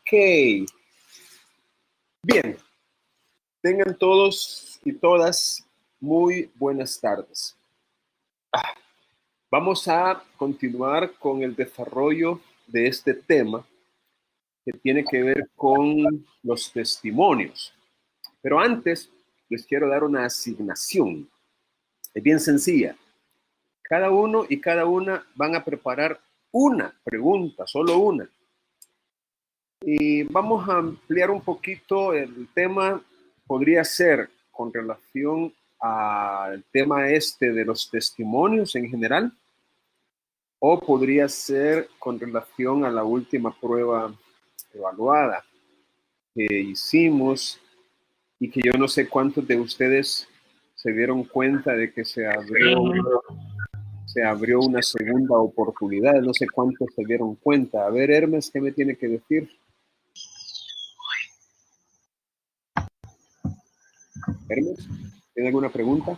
Bien, tengan todos y todas muy buenas tardes. Vamos a continuar con el desarrollo de este tema que tiene que ver con los testimonios. Pero antes les quiero dar una asignación. Es bien sencilla. Cada uno y cada una van a preparar una pregunta, solo una. Y vamos a ampliar un poquito el tema. Podría ser con relación al tema este de los testimonios en general, o podría ser con relación a la última prueba evaluada que hicimos y que yo no sé cuántos de ustedes se dieron cuenta de que se abrió una segunda oportunidad. No sé cuántos se dieron cuenta. A ver, Hermes, ¿qué me tiene que decir? Hermes, ¿tiene alguna pregunta?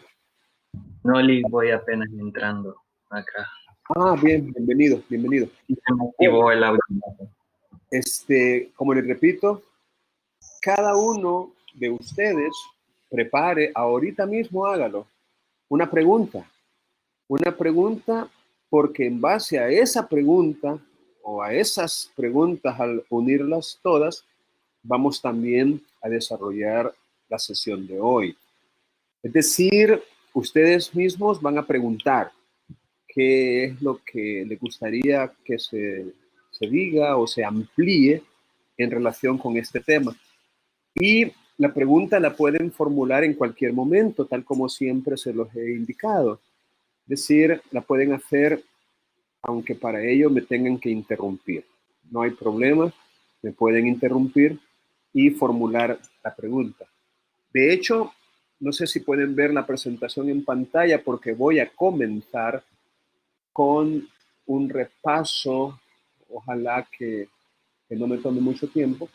No, Lee, voy apenas entrando acá. Ah, bien, bienvenido, bienvenido. Y se me activó el audio. Como les repito, cada uno de ustedes prepare, ahorita mismo hágalo, una pregunta porque en base a esa pregunta o a esas preguntas, al unirlas todas, vamos también a desarrollar la sesión de hoy. Es decir, ustedes mismos van a preguntar qué es lo que les gustaría que se diga o se amplíe en relación con este tema. Y la pregunta la pueden formular en cualquier momento, tal como siempre se los he indicado. Es decir, la pueden hacer aunque para ello me tengan que interrumpir. No hay problema, me pueden interrumpir y formular la pregunta. De hecho, no sé si pueden ver la presentación en pantalla porque voy a comenzar con un repaso, ojalá que no me tome mucho tiempo,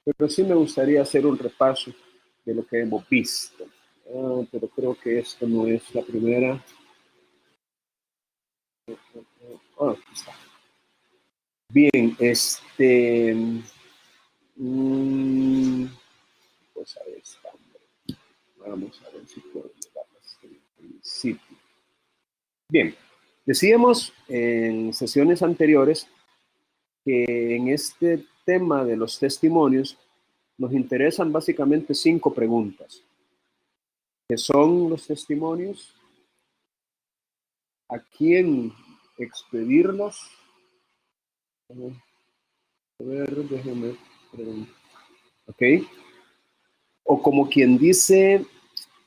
pero sí me gustaría hacer un repaso de lo que hemos visto. Pero creo que esto no es la primera. Aquí está. Bien, pues a ver, vamos a ver si puedo llegar hasta el principio. Bien, decíamos en sesiones anteriores que en este tema de los testimonios nos interesan básicamente 5 preguntas. ¿Qué son los testimonios? ¿A quién expedirlos? A ver, déjeme preguntar. ¿Ok? O como quien dice,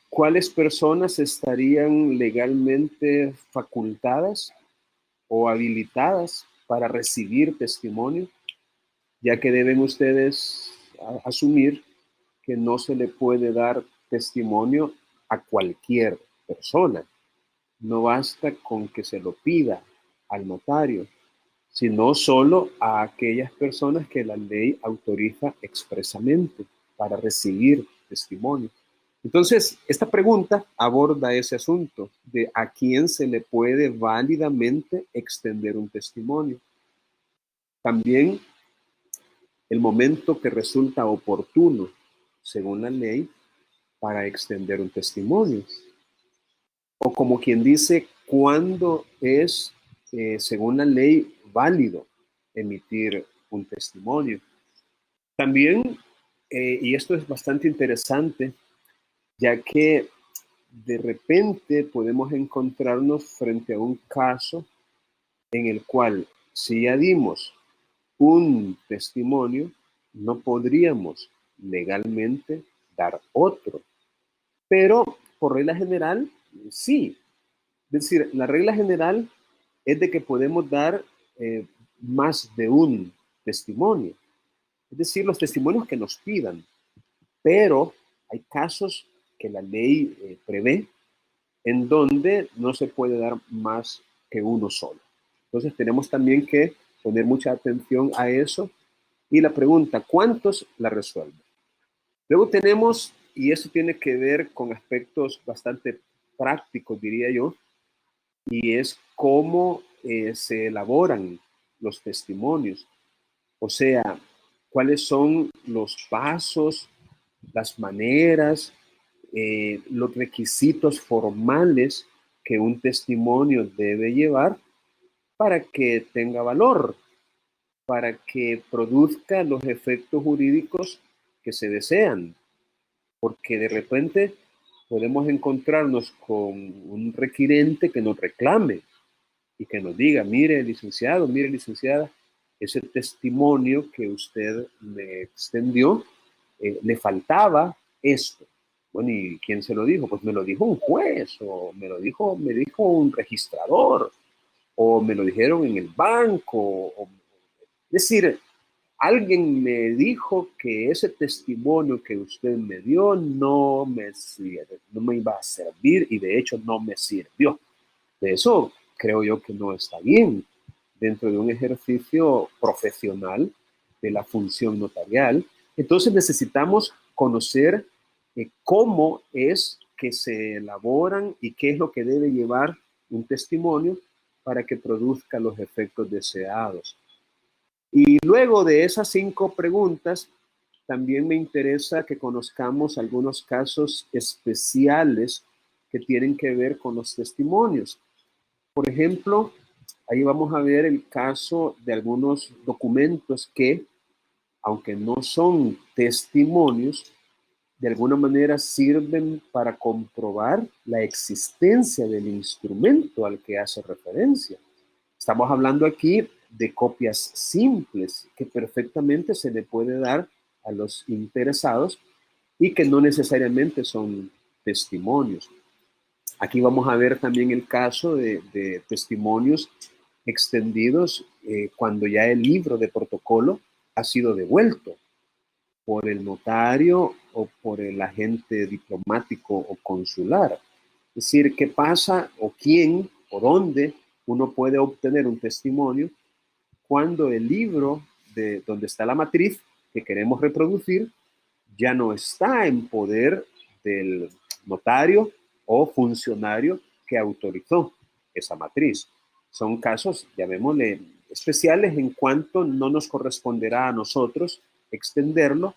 ¿cuáles personas estarían legalmente facultadas o habilitadas para recibir testimonio? Ya que deben ustedes asumir que no se le puede dar testimonio a cualquier persona. No basta con que se lo pida al notario, sino solo a aquellas personas que la ley autoriza expresamente para recibir testimonio. Entonces, esta pregunta aborda ese asunto de a quién se le puede válidamente extender un testimonio. También el momento que resulta oportuno, según la ley, para extender un testimonio. O como quien dice, cuándo es, según la ley, válido emitir un testimonio. También, y esto es bastante interesante, ya que de repente podemos encontrarnos frente a un caso en el cual si ya dimos un testimonio, no podríamos legalmente dar otro. Pero por regla general, sí. Es decir, la regla general es de que podemos dar más de un testimonio. Es decir, los testimonios que nos pidan. Pero hay casos que la ley prevé en donde no se puede dar más que uno solo. Entonces tenemos también que poner mucha atención a eso. Y la pregunta, ¿cuántos la resuelven? Luego tenemos, y eso tiene que ver con aspectos bastante prácticos, diría yo, y es cómo se elaboran los testimonios. O sea, cuáles son los pasos, las maneras, los requisitos formales que un testimonio debe llevar para que tenga valor, para que produzca los efectos jurídicos que se desean. Porque de repente podemos encontrarnos con un requirente que nos reclame y que nos diga, mire, licenciado, mire, licenciada, ese testimonio que usted me extendió, le faltaba esto. Bueno, ¿y quién se lo dijo? Pues me lo dijo un juez, o me dijo un registrador, o me lo dijeron en el banco. Es decir, alguien me dijo que ese testimonio que usted me dio no me iba a servir y de hecho no me sirvió. De eso creo yo que no está bien dentro de un ejercicio profesional de la función notarial. Entonces necesitamos conocer cómo es que se elaboran y qué es lo que debe llevar un testimonio para que produzca los efectos deseados. Y luego de esas 5 preguntas, también me interesa que conozcamos algunos casos especiales que tienen que ver con los testimonios. Por ejemplo, ahí vamos a ver el caso de algunos documentos que, aunque no son testimonios, de alguna manera sirven para comprobar la existencia del instrumento al que hace referencia. Estamos hablando aquí de copias simples que perfectamente se le puede dar a los interesados y que no necesariamente son testimonios. Aquí vamos a ver también el caso de testimonios extendidos cuando ya el libro de protocolo ha sido devuelto por el notario o por el agente diplomático o consular. Es decir, ¿qué pasa o quién o dónde uno puede obtener un testimonio cuando el libro de donde está la matriz que queremos reproducir ya no está en poder del notario o funcionario que autorizó esa matriz? Son casos, llamémosle, especiales en cuanto no nos corresponderá a nosotros extenderlo,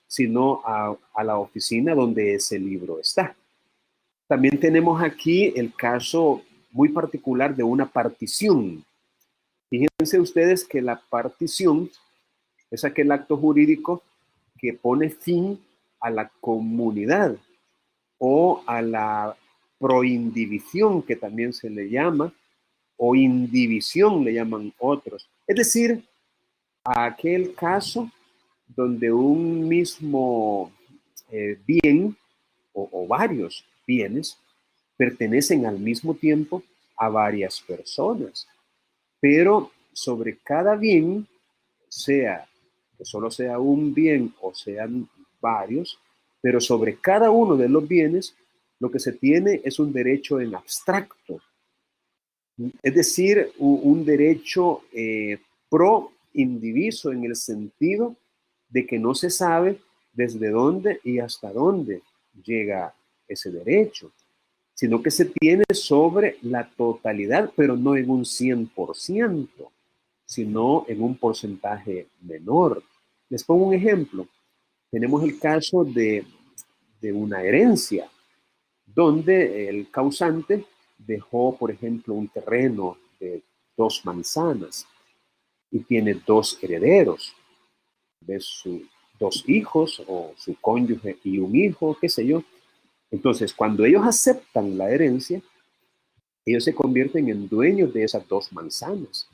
sino a la oficina donde ese libro está. También tenemos aquí el caso muy particular de una partición. Fíjense ustedes que la partición es aquel acto jurídico que pone fin a la comunidad o a la proindivisión, que también se le llama, o indivisión le llaman otros. Es decir, a aquel caso donde un mismo bien o varios bienes pertenecen al mismo tiempo a varias personas, pero sobre cada bien, sea que solo sea un bien o sean varios, pero sobre cada uno de los bienes, lo que se tiene es un derecho en abstracto, es decir, un derecho pro indiviso en el sentido de que no se sabe desde dónde y hasta dónde llega ese derecho, sino que se tiene sobre la totalidad, pero no en un 100%, sino en un porcentaje menor. Les pongo un ejemplo. Tenemos el caso de una herencia, donde el causante dejó, por ejemplo, un terreno de 2 manzanas y tiene 2 herederos, de sus 2 hijos o su cónyuge y un hijo, qué sé yo. Entonces, cuando ellos aceptan la herencia, ellos se convierten en dueños de esas 2 manzanas,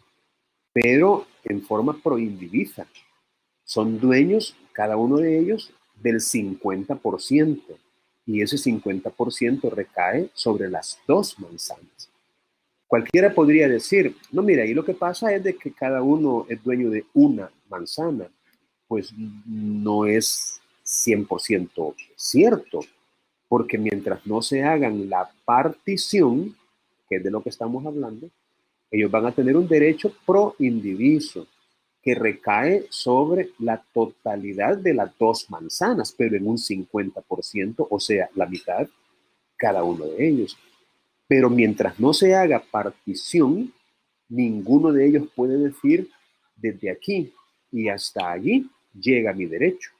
pero en forma proindivisa. Son dueños, cada uno de ellos, del 50%, y ese 50% recae sobre las 2 manzanas. Cualquiera podría decir, no, mira, y lo que pasa es de que cada uno es dueño de una manzana. Pues no es 100% cierto, porque mientras no se hagan la partición, que es de lo que estamos hablando, ellos van a tener un derecho pro indiviso que recae sobre la totalidad de las 2 manzanas, pero en un 50%, o sea, la mitad, cada uno de ellos. Pero mientras no se haga partición, ninguno de ellos puede decir desde aquí y hasta allí llega mi derecho.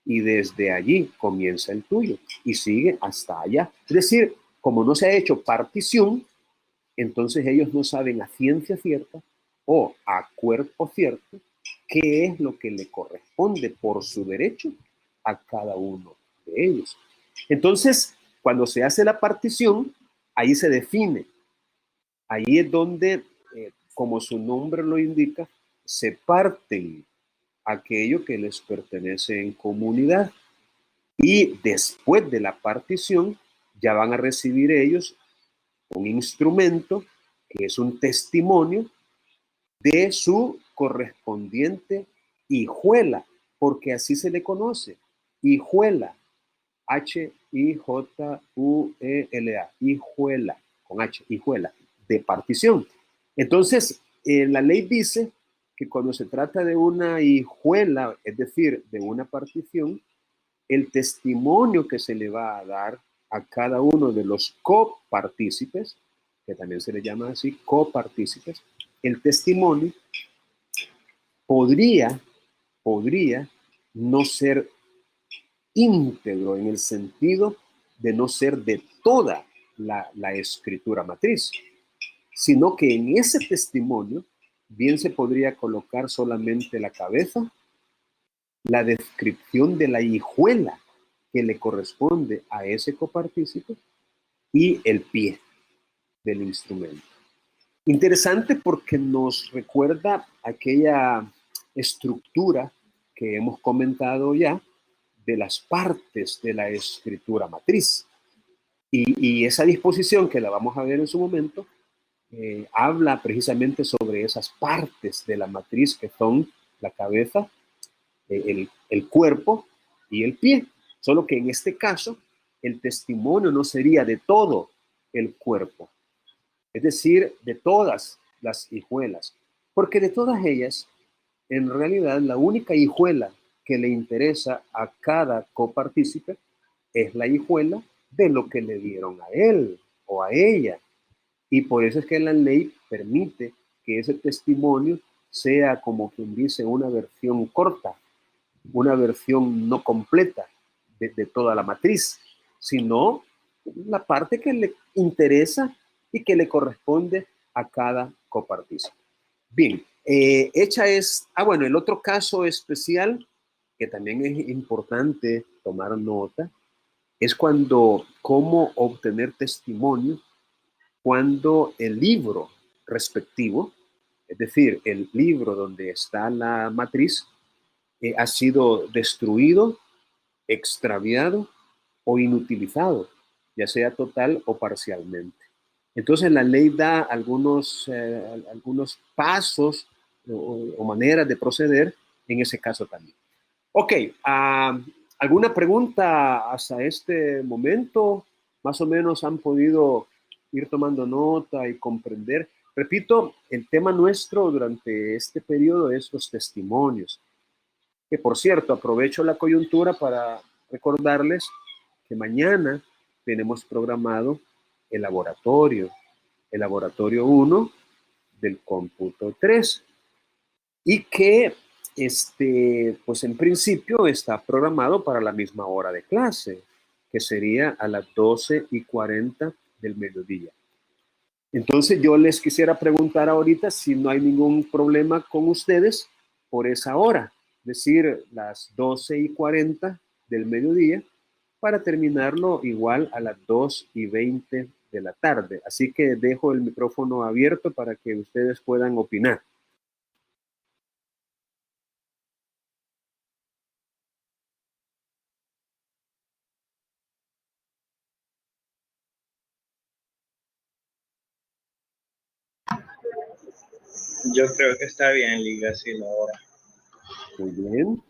Y desde allí comienza el tuyo y sigue hasta allá. Es decir, como no se ha hecho partición, entonces ellos no saben a ciencia cierta o a cuerpo cierto qué es lo que le corresponde por su derecho a cada uno de ellos. Entonces, cuando se hace la partición, ahí se define. Ahí es donde, como su nombre lo indica, se parten aquello que les pertenece en comunidad. Y después de la partición, ya van a recibir ellos un instrumento que es un testimonio de su correspondiente hijuela, porque así se le conoce, hijuela, H-I-J-U-E-L-A, hijuela, con H, hijuela, de partición. Entonces, la ley dice que cuando se trata de una hijuela, es decir, de una partición, el testimonio que se le va a dar a cada uno de los copartícipes, que también se le llama así, copartícipes, el testimonio podría no ser íntegro en el sentido de no ser de toda la escritura matriz, sino que en ese testimonio bien se podría colocar solamente la cabeza, la descripción de la hijuela que le corresponde a ese copartícipe y el pie del instrumento. Interesante porque nos recuerda aquella estructura que hemos comentado ya de las partes de la escritura matriz. Y esa disposición que la vamos a ver en su momento habla precisamente sobre esas partes de la matriz que son la cabeza, el cuerpo y el pie. Solo que en este caso el testimonio no sería de todo el cuerpo, es decir, de todas las hijuelas, porque de todas ellas, en realidad la única hijuela que le interesa a cada copartícipe es la hijuela de lo que le dieron a él o a ella. Y por eso es que la ley permite que ese testimonio sea, como quien dice, una versión corta, una versión no completa de toda la matriz, sino la parte que le interesa y que le corresponde a cada copartícipe. Bien, hecha es, bueno, el otro caso especial que también es importante tomar nota es cuando, cómo obtener testimonio cuando el libro respectivo, es decir, el libro donde está la matriz, ha sido destruido, extraviado o inutilizado, ya sea total o parcialmente. Entonces la ley da algunos pasos o maneras de proceder en ese caso también. Ok, ¿alguna pregunta hasta este momento? Más o menos han podido ir tomando nota y comprender. Repito, el tema nuestro durante este periodo es los testimonios. Que por cierto, aprovecho la coyuntura para recordarles que mañana tenemos programado el laboratorio 1 del cómputo 3 y que pues en principio está programado para la misma hora de clase, que sería a las 12:40 del mediodía. Entonces yo les quisiera preguntar ahorita si no hay ningún problema con ustedes por esa hora, es decir, las 12:40 del mediodía, para terminarlo igual a las 2:20 de la tarde. Así que dejo el micrófono abierto para que ustedes puedan opinar. Yo creo que está bien, Liga, sí, la hora. Muy bien.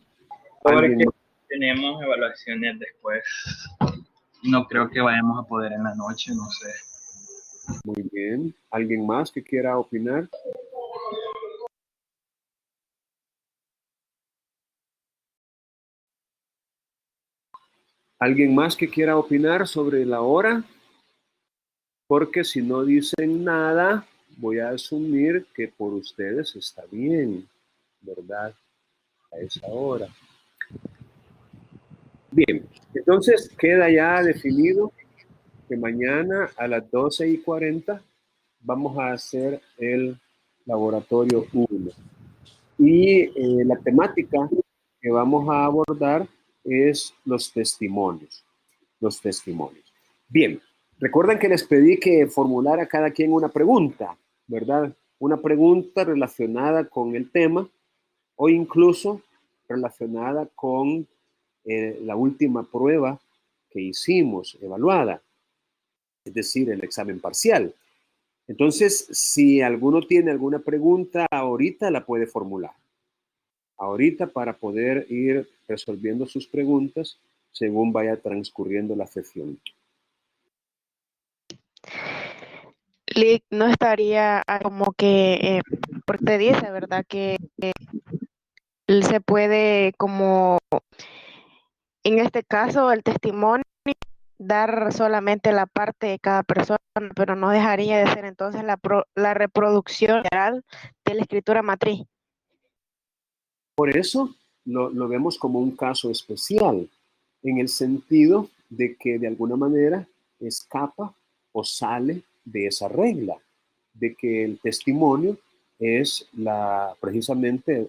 Porque tenemos evaluaciones después. No creo que vayamos a poder en la noche, no sé. Muy bien. ¿Alguien más que quiera opinar? ¿Alguien más que quiera opinar sobre la hora? Porque si no dicen nada, voy a asumir que por ustedes está bien, ¿verdad? a esa hora. Bien, entonces queda ya definido que mañana a las 12:40 vamos a hacer el laboratorio 1. Y la temática que vamos a abordar es los testimonios. Los testimonios. Bien, recuerden que les pedí que formulara cada quien una pregunta, ¿verdad? Una pregunta relacionada con el tema o incluso relacionada con la última prueba que hicimos, evaluada, es decir, el examen parcial. Entonces, si alguno tiene alguna pregunta ahorita, la puede formular. Ahorita para poder ir resolviendo sus preguntas según vaya transcurriendo la sesión. Lick, no estaría como que, porque te dice, ¿verdad? Que se puede como, en este caso, el testimonio, dar solamente la parte de cada persona, pero no dejaría de ser entonces la reproducción general de la escritura matriz. Por eso lo vemos como un caso especial, en el sentido de que de alguna manera escapa o sale de esa regla, de que el testimonio es precisamente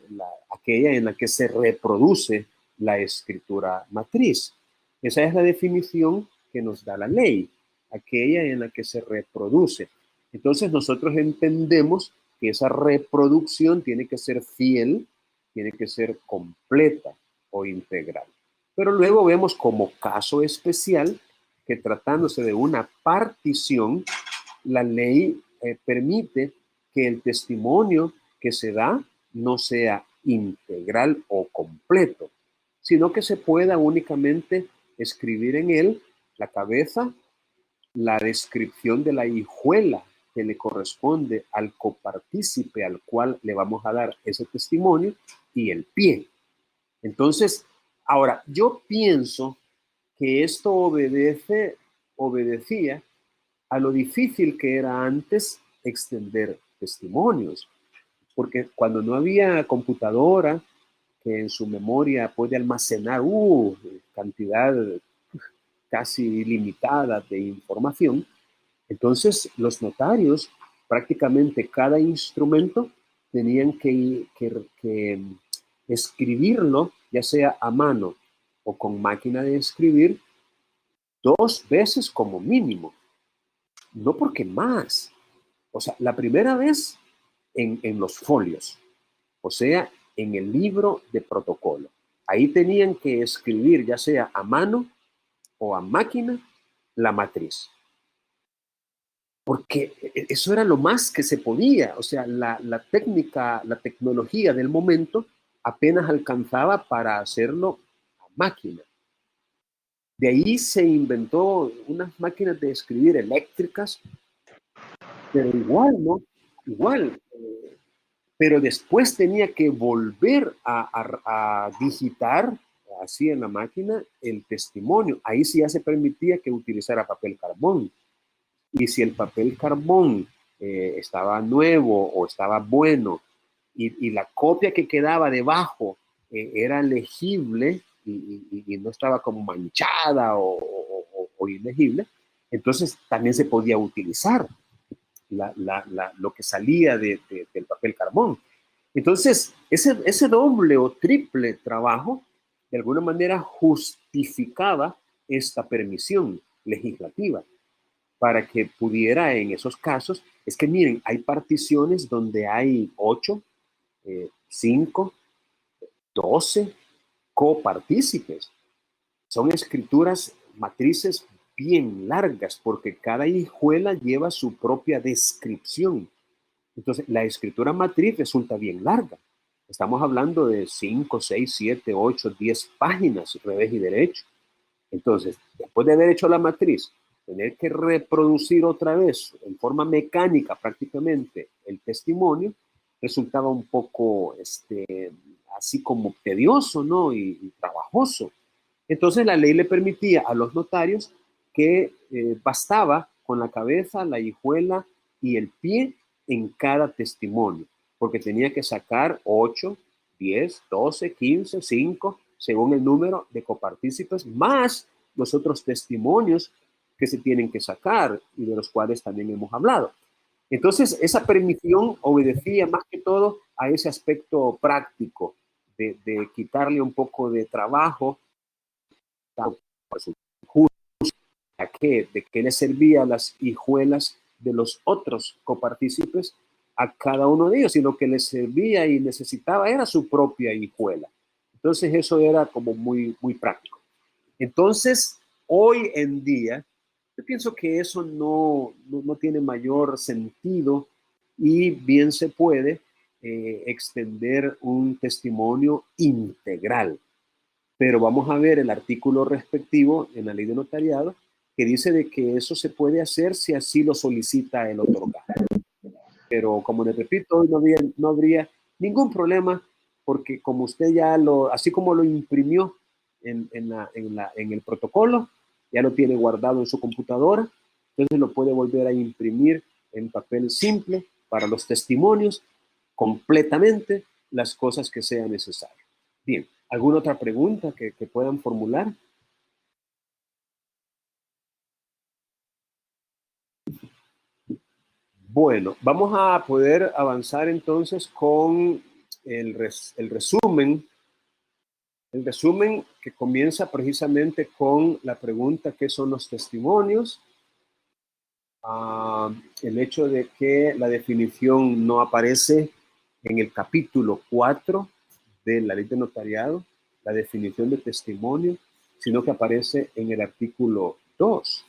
aquella en la que se reproduce la escritura matriz. Esa es la definición que nos da la ley, aquella en la que se reproduce. Entonces nosotros entendemos que esa reproducción tiene que ser fiel, tiene que ser completa o integral. Pero luego vemos como caso especial que tratándose de una partición, la ley permite que el testimonio que se da no sea integral o completo, sino que se pueda únicamente escribir en él la cabeza, la descripción de la hijuela que le corresponde al copartícipe al cual le vamos a dar ese testimonio y el pie. Entonces, ahora, yo pienso que esto obedecía a lo difícil que era antes extender testimonios, porque cuando no había computadora que en su memoria puede almacenar cantidad casi ilimitada de información, entonces los notarios, prácticamente cada instrumento, tenían que escribirlo, ya sea a mano o con máquina de escribir, 2 veces como mínimo. No porque más. O sea, la primera vez en los folios, o sea, en el libro de protocolo. Ahí tenían que escribir, ya sea a mano o a máquina, la matriz. Porque eso era lo más que se podía. O sea, la técnica, la tecnología del momento apenas alcanzaba para hacerlo a máquina. De ahí se inventó unas máquinas de escribir eléctricas, pero igual, ¿no? Igual. Pero después tenía que volver a digitar así en la máquina el testimonio. Ahí sí ya se permitía que utilizara papel carbón. Y si el papel carbón estaba nuevo o estaba bueno y la copia que quedaba debajo era legible y no estaba como manchada o ilegible, entonces también se podía utilizar lo que salía del papel carbón. Entonces, ese doble o triple trabajo, de alguna manera, justificaba esta permisión legislativa para que pudiera en esos casos, es que miren, hay particiones donde hay 8, 5, 12 copartícipes. Son escrituras matrices bien largas porque cada hijuela lleva su propia descripción. Entonces, la escritura matriz resulta bien larga. Estamos hablando de 5, 6, 7, 8, 10 páginas, revés y derecho. Entonces, después de haber hecho la matriz, tener que reproducir otra vez en forma mecánica prácticamente el testimonio, resultaba un poco así como tedioso, ¿no? Y trabajoso. Entonces la ley le permitía a los notarios que bastaba con la cabeza, la hijuela y el pie en cada testimonio, porque tenía que sacar 8, 10, 12, 15, 5, según el número de copartícipes, más los otros testimonios que se tienen que sacar y de los cuales también hemos hablado. Entonces, esa permisión obedecía más que todo a ese aspecto práctico de quitarle un poco de trabajo de qué le servía las hijuelas de los otros copartícipes a cada uno de ellos, y lo que les servía y necesitaba era su propia hijuela. Entonces eso era como muy, muy práctico. Entonces, hoy en día, yo pienso que eso no tiene mayor sentido y bien se puede extender un testimonio integral. Pero vamos a ver el artículo respectivo en la ley de notariado que dice de que eso se puede hacer si así lo solicita el otorgado. Pero como les repito, hoy no habría ningún problema porque como usted ya así como lo imprimió en el protocolo, ya lo tiene guardado en su computadora, entonces lo puede volver a imprimir en papel simple para los testimonios completamente las cosas que sean necesarias. Bien, ¿alguna otra pregunta que puedan formular? Bueno, vamos a poder avanzar entonces con el resumen. El resumen que comienza precisamente con la pregunta ¿qué son los testimonios? El hecho de que la definición no aparece en el capítulo 4 de la ley de notariado, la definición de testimonio, sino que aparece en el artículo 2,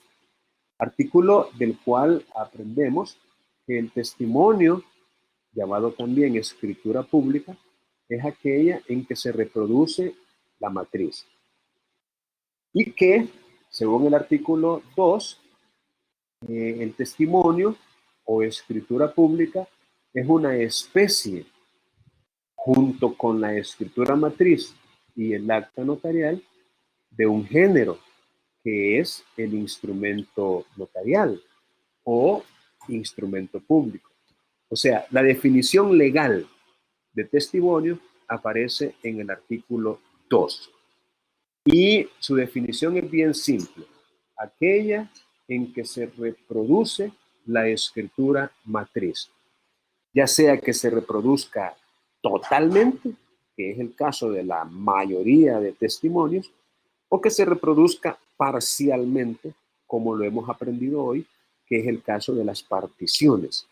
artículo del cual aprendemos que el testimonio, llamado también escritura pública, es aquella en que se reproduce la matriz. Y que, según el artículo 2, el testimonio o escritura pública es una especie, junto con la escritura matriz y el acta notarial, de un género, que es el instrumento notarial o instrumento público. O sea, la definición legal de testimonio aparece en el artículo 2. Y su definición es bien simple: aquella en que se reproduce la escritura matriz, ya sea que se reproduzca totalmente, que es el caso de la mayoría de testimonios, o que se reproduzca parcialmente, como lo hemos aprendido hoy, que es el caso de las particiones,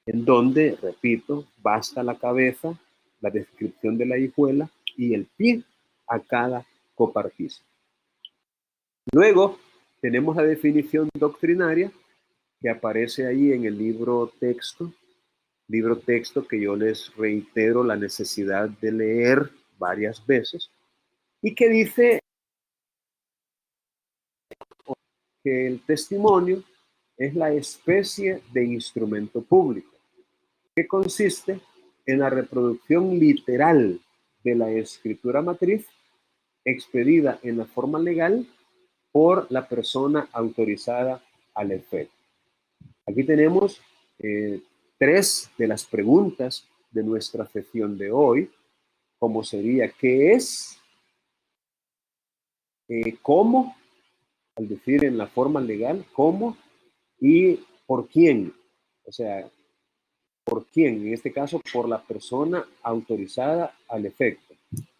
en donde, repito, basta la cabeza, la descripción de la hijuela y el pie a cada copartícipe. Luego tenemos la definición doctrinaria que aparece ahí en el libro texto que yo les reitero la necesidad de leer varias veces, y que dice que el testimonio es la especie de instrumento público, que consiste en la reproducción literal de la escritura matriz expedida en la forma legal por la persona autorizada al efecto. Aquí tenemos 3 de las preguntas de nuestra sesión de hoy, como sería ¿qué es? ¿Cómo? Al decir en la forma legal, ¿cómo? Y ¿por quién? O sea, ¿por quién? En este caso, por la persona autorizada al efecto.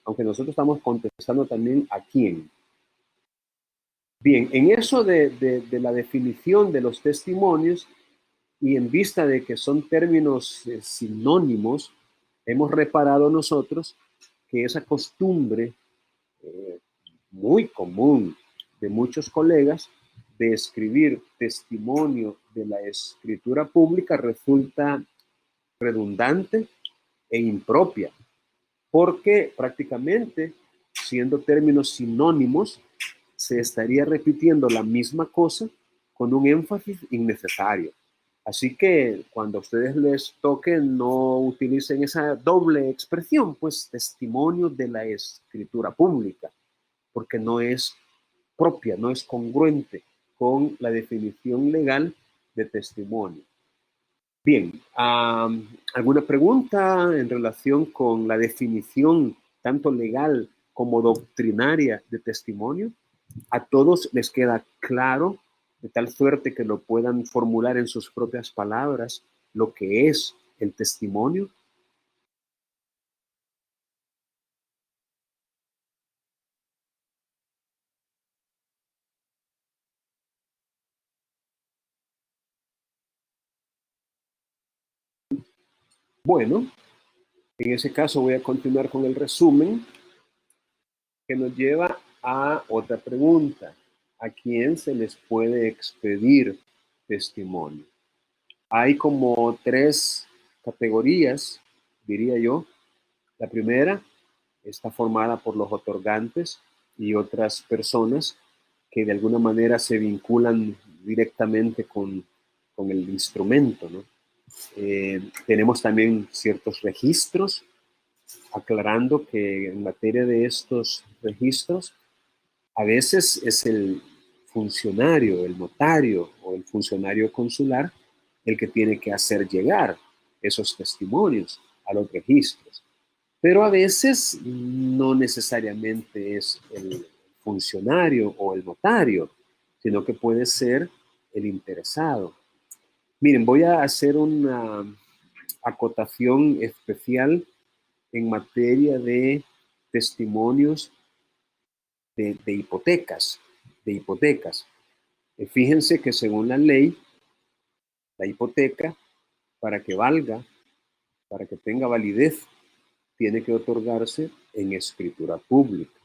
Aunque nosotros estamos contestando también a quién. Bien, en eso de la definición de los testimonios y en vista de que son términos sinónimos, hemos reparado nosotros que esa costumbre muy común de muchos colegas de escribir testimonio de la escritura pública resulta redundante e impropia, porque prácticamente, siendo términos sinónimos, se estaría repitiendo la misma cosa con un énfasis innecesario. Así que cuando a ustedes les toque, no utilicen esa doble expresión, pues testimonio de la escritura pública, porque no es propia, no es congruente con la definición legal de testimonio. Bien, ¿alguna pregunta en relación con la definición tanto legal como doctrinaria de testimonio? ¿A todos les queda claro, de tal suerte que lo puedan formular en sus propias palabras, lo que es el testimonio? Bueno, en ese caso voy a continuar con el resumen que nos lleva a otra pregunta. ¿A quién se les puede expedir testimonio? Hay como tres categorías, diría yo. La primera está formada por los otorgantes y otras personas que de alguna manera se vinculan directamente con el instrumento, ¿no? Tenemos también ciertos registros, aclarando que en materia de estos registros, a veces es el funcionario, el notario o el funcionario consular el que tiene que hacer llegar esos testimonios a los registros. Pero a veces no necesariamente es el funcionario o el notario, sino que puede ser el interesado. Miren, voy a hacer una acotación especial en materia de testimonios de hipotecas, de hipotecas. Fíjense que según la ley, la hipoteca, para que valga, para que tenga validez, tiene que otorgarse en escritura pública.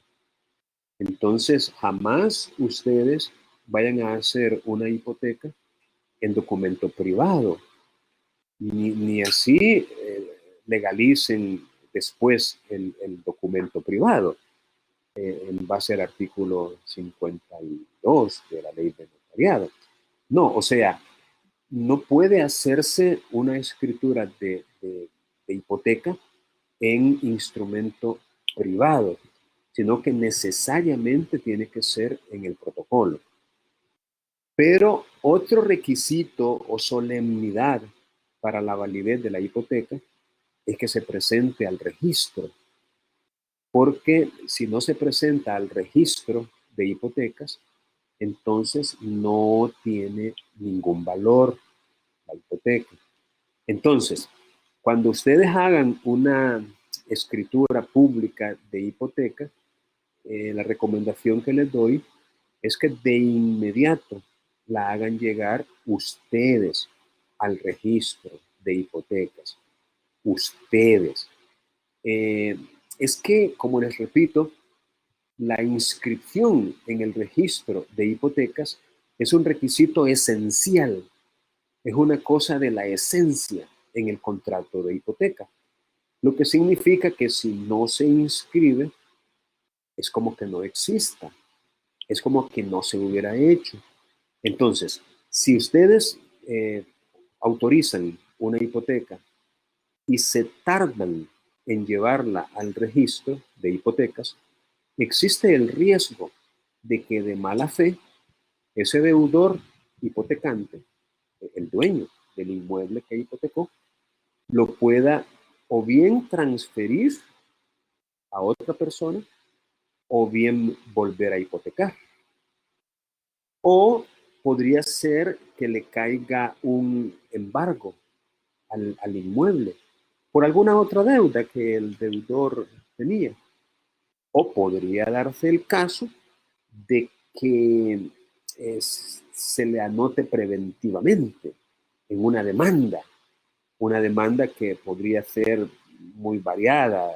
Entonces, jamás ustedes vayan a hacer una hipoteca en documento privado, ni así legalicen después el documento privado en base al artículo 52 de la ley de notariado. No, o sea, no puede hacerse una escritura de hipoteca en instrumento privado, sino que necesariamente tiene que ser en el protocolo. Pero otro requisito o solemnidad para la validez de la hipoteca es que se presente al registro, porque si no se presenta al registro de hipotecas, entonces no tiene ningún valor la hipoteca. Entonces, cuando ustedes hagan una escritura pública de hipoteca, la recomendación que les doy es que de inmediato la hagan llegar ustedes al registro de hipotecas. Ustedes. Es que, como les repito, la inscripción en el registro de hipotecas es un requisito esencial, es una cosa de la esencia en el contrato de hipoteca, lo que significa que si no se inscribe, es como que no exista, es como que no se hubiera hecho. Entonces, si ustedes autorizan una hipoteca y se tardan en llevarla al registro de hipotecas, existe el riesgo de que de mala fe ese deudor hipotecante, el dueño del inmueble que hipotecó, lo pueda o bien transferir a otra persona o bien volver a hipotecar. O podría ser que le caiga un embargo al inmueble por alguna otra deuda que el deudor tenía. O podría darse el caso de que se le anote preventivamente en una demanda que podría ser muy variada,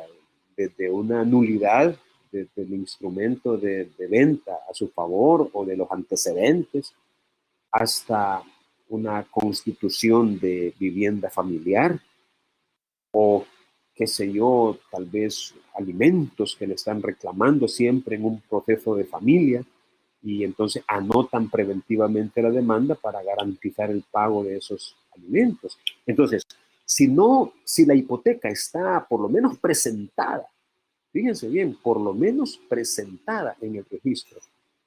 desde una nulidad del instrumento de venta a su favor o de los antecedentes, hasta una constitución de vivienda familiar o, qué sé yo, tal vez alimentos que le están reclamando siempre en un proceso de familia y entonces anotan preventivamente la demanda para garantizar el pago de esos alimentos. Entonces, si la hipoteca está por lo menos presentada, fíjense bien, por lo menos presentada en el registro,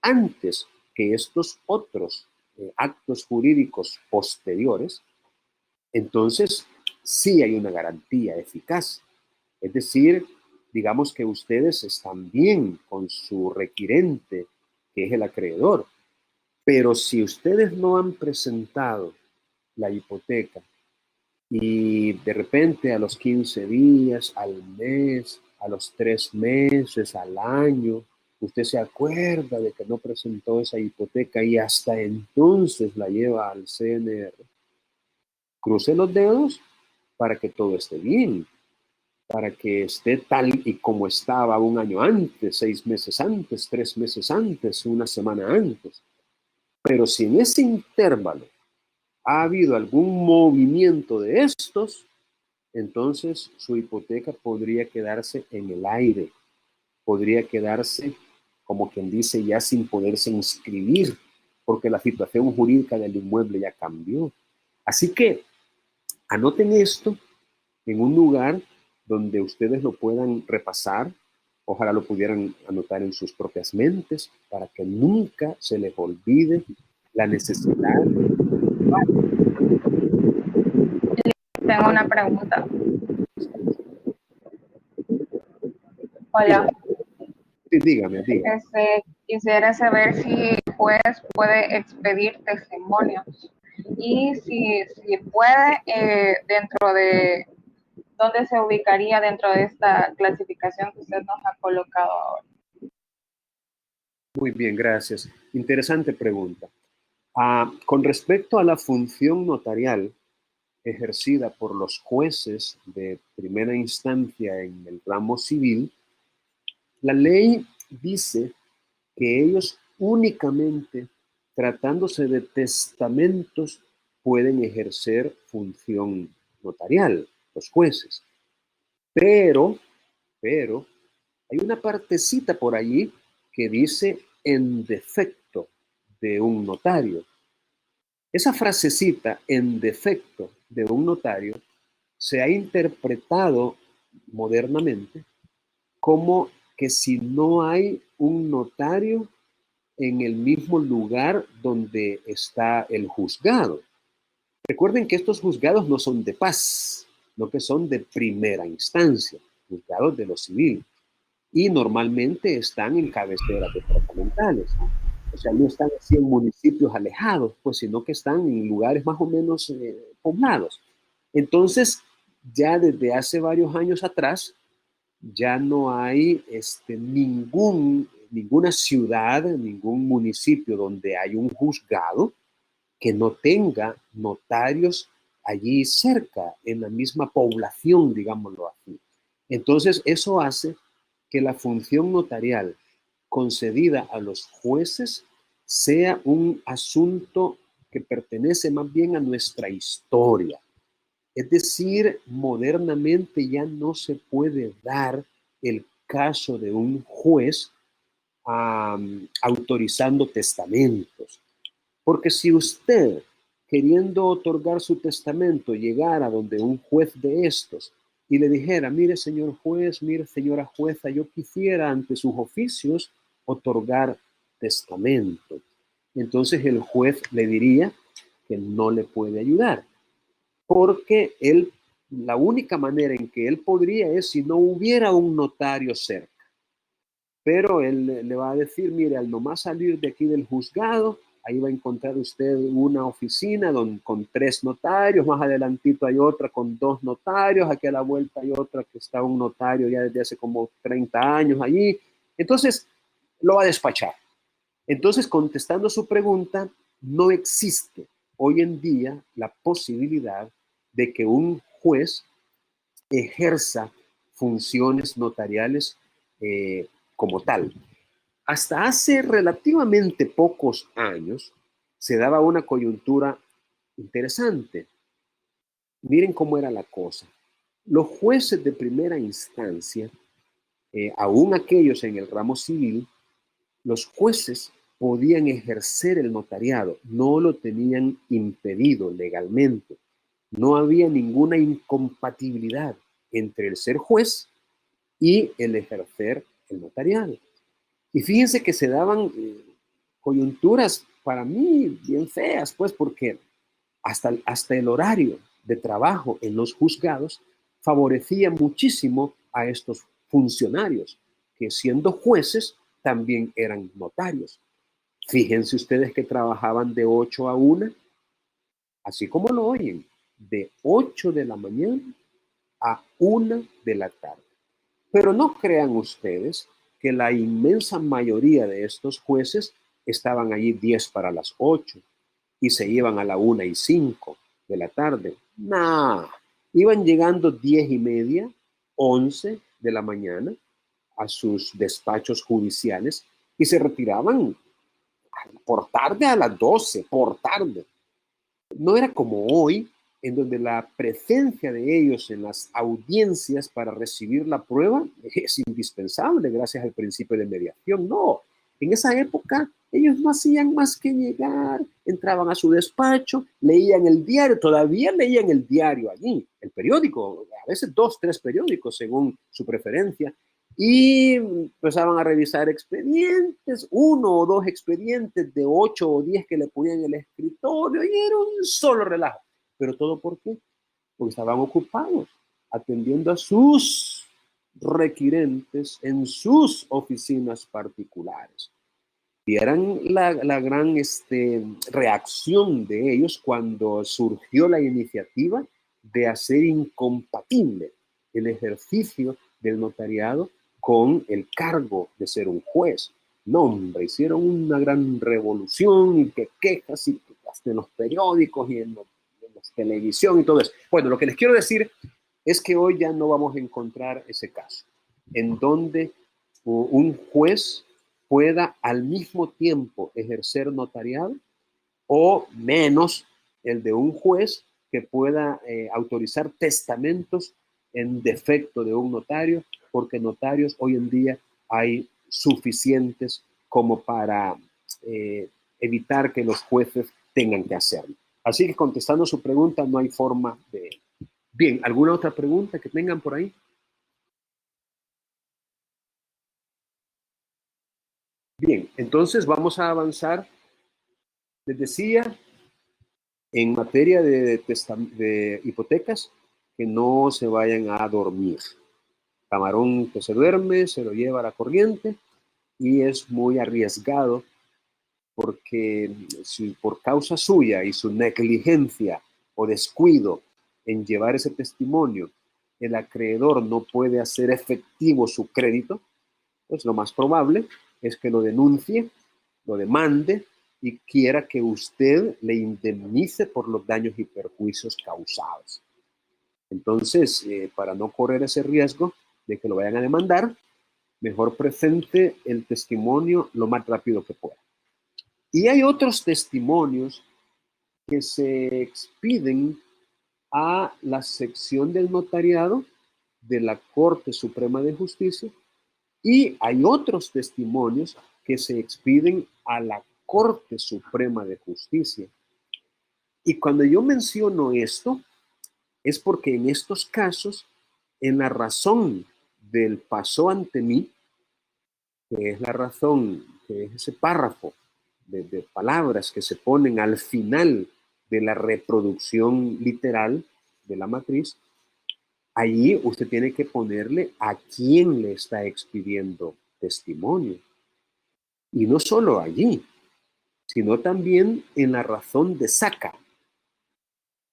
antes que estos otros actos jurídicos posteriores, Entonces, sí hay una garantía eficaz. Es decir, digamos que ustedes están bien con su requirente, que es el acreedor, pero si ustedes no han presentado la hipoteca y de repente a los 15 días, al mes, a los 3 meses, al año, usted se acuerda de que no presentó esa hipoteca y hasta entonces la lleva al CNR, cruce los dedos para que todo esté bien, para que esté tal y como estaba un año antes, 6 meses antes, 3 meses antes, una semana antes. Pero si en ese intervalo ha habido algún movimiento de estos, entonces su hipoteca podría quedarse en el aire, podría quedarse, como quien dice, ya sin poderse inscribir, porque la situación jurídica del inmueble ya cambió. Así que anoten esto en un lugar donde ustedes lo puedan repasar, ojalá lo pudieran anotar en sus propias mentes, para que nunca se les olvide la necesidad. Tengo una pregunta. Hola. Sí, dígame. Quisiera saber si el juez puede expedir testimonios y si puede, dentro de dónde se ubicaría dentro de esta clasificación que usted nos ha colocado ahora. Muy bien, gracias. Interesante pregunta. Con respecto a la función notarial ejercida por los jueces de primera instancia en el ramo civil, la ley dice que ellos únicamente, tratándose de testamentos, pueden ejercer función notarial, los jueces. Pero, hay una partecita por allí que dice en defecto de un notario. Esa frasecita en defecto de un notario se ha interpretado modernamente como que si no hay un notario en el mismo lugar donde está el juzgado. Recuerden que estos juzgados no son de paz, no que son de primera instancia, juzgados de lo civil, y normalmente están en cabeceras departamentales. O sea, no están así en municipios alejados, pues, sino que están en lugares más o menos poblados. Entonces, ya desde hace varios años atrás, ya no hay ninguna ciudad, ningún municipio donde hay un juzgado que no tenga notarios allí cerca, en la misma población, digámoslo así. Entonces, eso hace que la función notarial concedida a los jueces sea un asunto que pertenece más bien a nuestra historia. Es decir, modernamente ya no se puede dar el caso de un juez autorizando testamentos. Porque si usted, queriendo otorgar su testamento, llegara donde un juez de estos y le dijera, mire señor juez, mire señora jueza, yo quisiera ante sus oficios otorgar testamento. Entonces el juez le diría que no le puede ayudar, porque la única manera en que él podría es si no hubiera un notario cerca. Pero él le va a decir, mire, al nomás salir de aquí del juzgado, ahí va a encontrar usted una oficina con 3 notarios, más adelantito hay otra con 2 notarios, aquí a la vuelta hay otra que está un notario ya desde hace como 30 años allí. Entonces, lo va a despachar. Entonces, contestando su pregunta, no existe hoy en día la posibilidad de que un juez ejerza funciones notariales como tal. Hasta hace relativamente pocos años se daba una coyuntura interesante. Miren cómo era la cosa. Los jueces de primera instancia, aún aquellos en el ramo civil, los jueces podían ejercer el notariado, no lo tenían impedido legalmente. No había ninguna incompatibilidad entre el ser juez y el ejercer el notariado. Y fíjense que se daban coyunturas para mí bien feas, pues, porque hasta el horario de trabajo en los juzgados favorecía muchísimo a estos funcionarios, que siendo jueces también eran notarios. Fíjense ustedes que trabajaban de 8 a 1, así como lo oyen, de 8 de la mañana a 1 de la tarde. Pero no crean ustedes que la inmensa mayoría de estos jueces estaban allí 10 para las 8 y se iban a la 1:05 de la tarde. Nah, iban llegando 10:30, 11 de la mañana a sus despachos judiciales y se retiraban por tarde a las 12, por tarde. No era como hoy, en donde la presencia de ellos en las audiencias para recibir la prueba es indispensable gracias al principio de mediación. No, en esa época ellos no hacían más que llegar, entraban a su despacho, leían el diario, todavía leían el diario allí, el periódico, a veces 2, 3 periódicos según su preferencia, y empezaban a revisar expedientes, 1 o 2 expedientes de 8 o 10 que le ponían en el escritorio, y era un solo relajo. ¿Pero todo por qué? Porque estaban ocupados atendiendo a sus requirentes en sus oficinas particulares. Vieran la gran reacción de ellos cuando surgió la iniciativa de hacer incompatible el ejercicio del notariado con el cargo de ser un juez. No, hombre, hicieron una gran revolución y que quejas y hasta en los periódicos y en la televisión y todo eso. Bueno, lo que les quiero decir es que hoy ya no vamos a encontrar ese caso en donde un juez pueda al mismo tiempo ejercer notariado, o menos el de un juez que pueda autorizar testamentos en defecto de un notario, porque notarios hoy en día hay suficientes como para evitar que los jueces tengan que hacerlo. Así que contestando su pregunta, no hay forma de... Bien, ¿alguna otra pregunta que tengan por ahí? Bien, entonces vamos a avanzar. Les decía, en materia de hipotecas, que no se vayan a dormir. Camarón que se duerme, se lo lleva a la corriente y es muy arriesgado porque si por causa suya y su negligencia o descuido en llevar ese testimonio, el acreedor no puede hacer efectivo su crédito, pues lo más probable es que lo denuncie, lo demande y quiera que usted le indemnice por los daños y perjuicios causados. Entonces, para no correr ese riesgo de que lo vayan a demandar, mejor presente el testimonio lo más rápido que pueda. Y hay otros testimonios que se expiden a la sección del notariado de la Corte Suprema de Justicia, y hay otros testimonios que se expiden a la Corte Suprema de Justicia. Y cuando yo menciono esto, es porque en estos casos, en la razón del pasó ante mí, que es la razón, que es ese párrafo de palabras que se ponen al final de la reproducción literal de la matriz, allí usted tiene que ponerle a quién le está expidiendo testimonio. Y no solo allí, sino también en la razón de saca.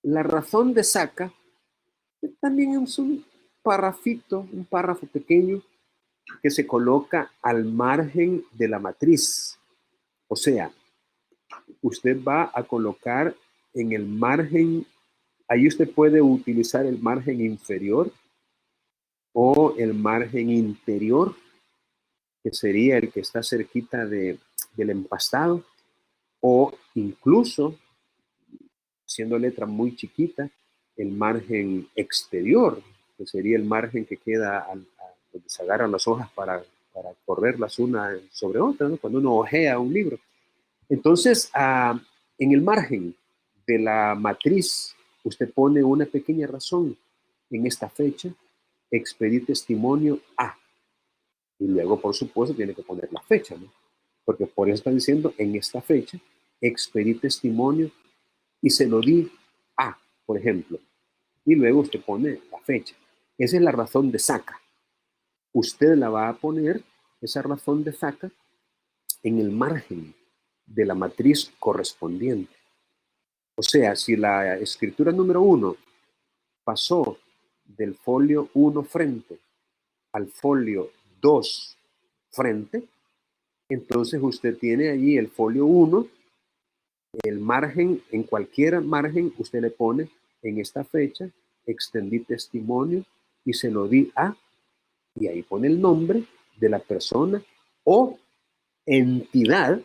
La razón de saca también es un parrafito, un párrafo pequeño que se coloca al margen de la matriz. O sea, usted va a colocar en el margen, ahí usted puede utilizar el margen inferior o el margen interior, que sería el que está cerquita del empastado, o incluso, haciendo letra muy chiquita, el margen exterior, que sería el margen que queda donde se agarran las hojas para correrlas una sobre otra, ¿no? Cuando uno hojea un libro. Entonces, en el margen de la matriz, usted pone una pequeña razón. En esta fecha, expedir testimonio A. Y luego, por supuesto, tiene que poner la fecha, ¿no? Porque por eso está diciendo, en esta fecha, expedir testimonio y se lo di a, por ejemplo, y luego usted pone la fecha. Esa es la razón de saca. Usted la va a poner, esa razón de saca, en el margen de la matriz correspondiente. O sea, si la escritura número 1 pasó del folio 1 frente al folio 2 frente, entonces usted tiene allí el folio 1, el margen, en cualquier margen usted le pone en esta fecha, extendí testimonio y se lo di a, y ahí pone el nombre de la persona o entidad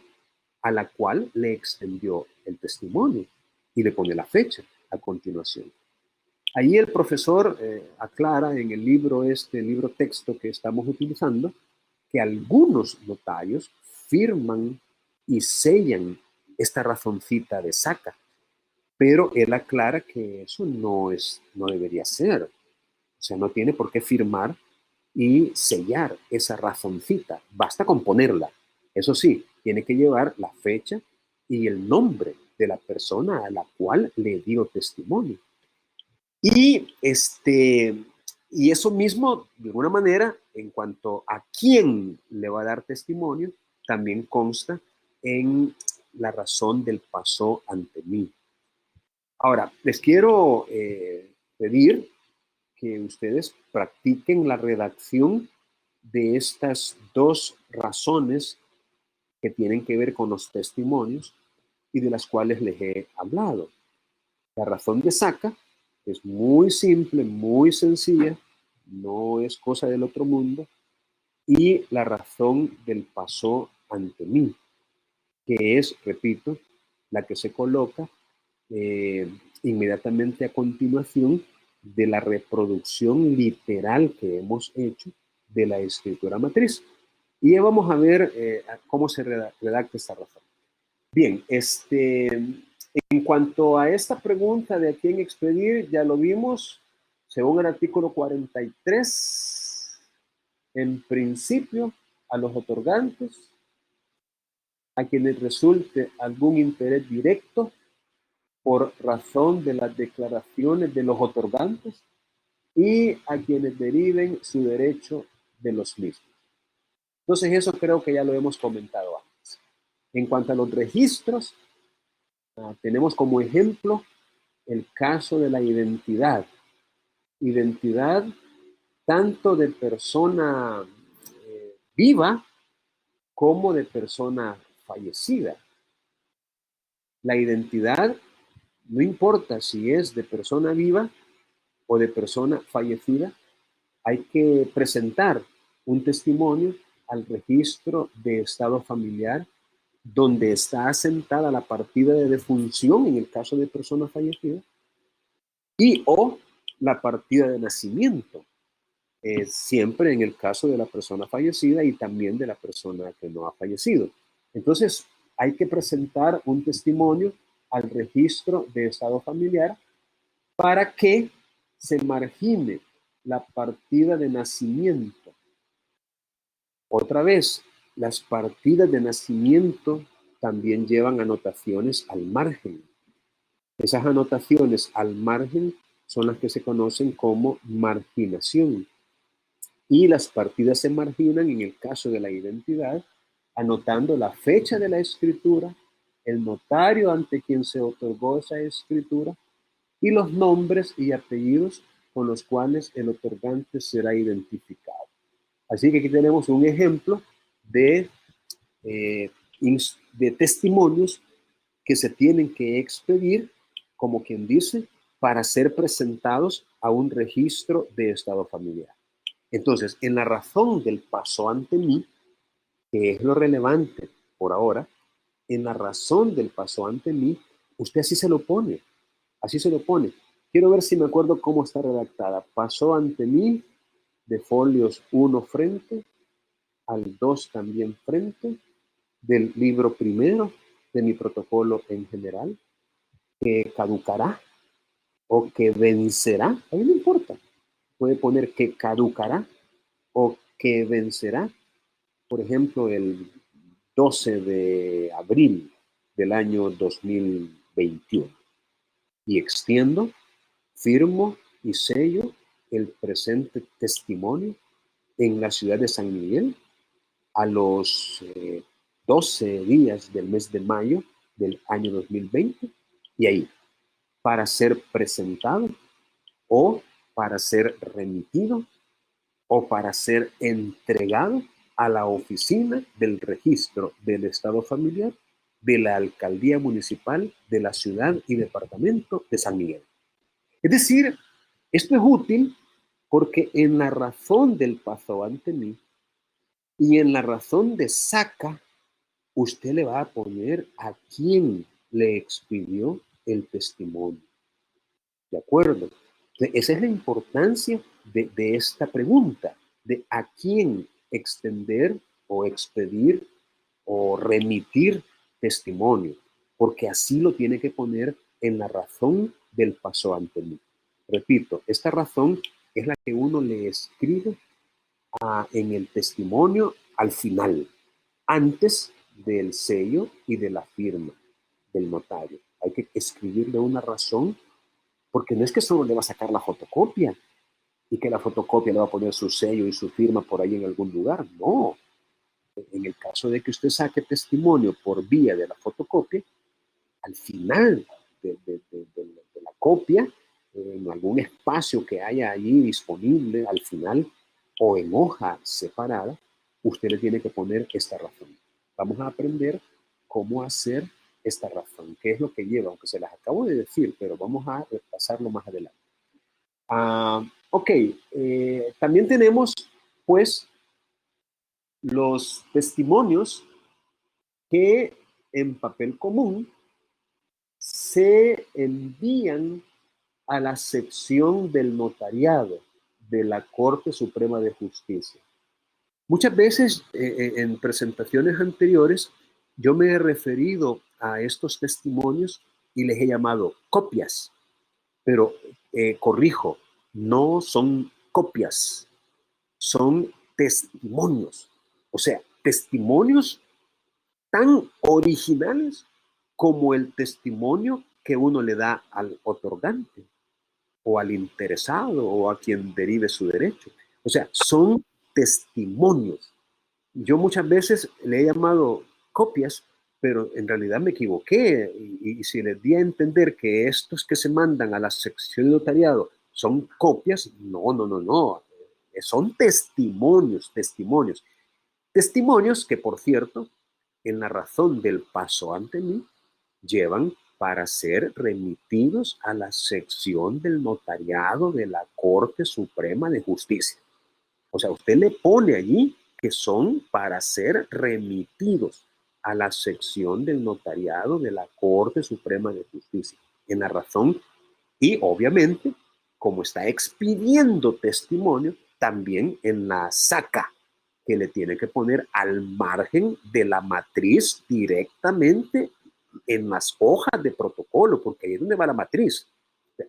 a la cual le extendió el testimonio y le pone la fecha a continuación. Ahí el profesor aclara en el libro texto que estamos utilizando, que algunos notarios firman y sellan esta razoncita de saca, pero él aclara que eso no debería ser. O sea, no tiene por qué firmar y sellar esa razoncita, basta con ponerla. Eso sí, tiene que llevar la fecha y el nombre de la persona a la cual le dio testimonio. Y eso mismo, de alguna manera, en cuanto a quién le va a dar testimonio, también consta en la razón del pasó ante mí. Ahora, les quiero pedir que ustedes practiquen la redacción de estas dos razones que tienen que ver con los testimonios y de las cuales les he hablado. La razón de saca es muy simple, muy sencilla, no es cosa del otro mundo, y la razón del pasó ante mí, que es, repito, la que se coloca inmediatamente a continuación de la reproducción literal que hemos hecho de la escritura matriz. Y ya vamos a ver cómo se redacta esta razón. Bien, en cuanto a esta pregunta de a quién expedir, ya lo vimos, según el artículo 43, en principio, a los otorgantes, a quienes resulte algún interés directo por razón de las declaraciones de los otorgantes y a quienes deriven su derecho de los mismos. Entonces, eso creo que ya lo hemos comentado antes. En cuanto a los registros, tenemos como ejemplo el caso de la identidad. Identidad tanto de persona viva como de persona fallecida. La identidad no importa si es de persona viva o de persona fallecida, hay que presentar un testimonio al registro de estado familiar donde está asentada la partida de defunción en el caso de persona fallecida y o la partida de nacimiento, siempre en el caso de la persona fallecida y también de la persona que no ha fallecido. Entonces, hay que presentar un testimonio al registro de estado familiar para que se margine la partida de nacimiento. Otra vez, las partidas de nacimiento también llevan anotaciones al margen. Esas anotaciones al margen son las que se conocen como marginación. Y las partidas se marginan en el caso de la identidad, anotando la fecha de la escritura, el notario ante quien se otorgó esa escritura y los nombres y apellidos con los cuales el otorgante será identificado. Así que aquí tenemos un ejemplo de testimonios que se tienen que expedir, como quien dice, para ser presentados a un registro de estado familiar. Entonces, en la razón del pasó ante mí, que es lo relevante por ahora, en la razón del pasó ante mí, usted así se lo pone. Así se lo pone. Quiero ver si me acuerdo cómo está redactada. Pasó ante mí de folios 1 frente, al 2 también frente, del libro primero, de mi protocolo en general, que caducará o que vencerá. A mí no importa. Puede poner que caducará o que vencerá. Por ejemplo, el 12 de abril del año 2021. Y extiendo, firmo y sello el presente testimonio en la ciudad de San Miguel a los 12 días del mes de mayo del año 2020, y ahí, para ser presentado o para ser remitido o para ser entregado a la oficina del registro del estado familiar de la alcaldía municipal de la ciudad y departamento de San Miguel. Es decir, esto es útil porque en la razón del paso ante mí y en la razón de saca, usted le va a poner a quién le expidió el testimonio. ¿De acuerdo? Esa es la importancia de esta pregunta, de a quién extender o expedir o remitir testimonio, porque así lo tiene que poner en la razón del paso ante mí. Repito, esta razón es la que uno le escribe en el testimonio al final, antes del sello y de la firma del notario. Hay que escribirle una razón, porque no es que solo le va a sacar la fotocopia y que la fotocopia le va a poner su sello y su firma por ahí en algún lugar. No. En el caso de que usted saque testimonio por vía de la fotocopia, al final de la copia, en algún espacio que haya allí disponible al final o en hoja separada, usted le tiene que poner esta razón. Vamos a aprender cómo hacer esta razón, qué es lo que lleva, aunque se las acabo de decir, pero vamos a repasarlo más adelante. Ok, también tenemos pues los testimonios que en papel común se envían a la sección del notariado de la Corte Suprema de Justicia. Muchas veces en presentaciones anteriores yo me he referido a estos testimonios y les he llamado copias, pero corrijo, no son copias, son testimonios. O sea, testimonios tan originales como el testimonio que uno le da al otorgante o al interesado o a quien derive su derecho. O sea, son testimonios. Yo muchas veces le he llamado copias, pero en realidad me equivoqué y si les di a entender que estos que se mandan a la sección de notariado son copias, no. Son testimonios. Testimonios que, por cierto, en la razón del paso ante mí, llevan para ser remitidos a la sección del notariado de la Corte Suprema de Justicia. O sea, usted le pone allí que son para ser remitidos a la sección del notariado de la Corte Suprema de Justicia, en la razón, y obviamente, como está expidiendo testimonio, también en la saca que le tiene que poner al margen de la matriz directamente en las hojas de protocolo, porque ahí es donde va la matriz.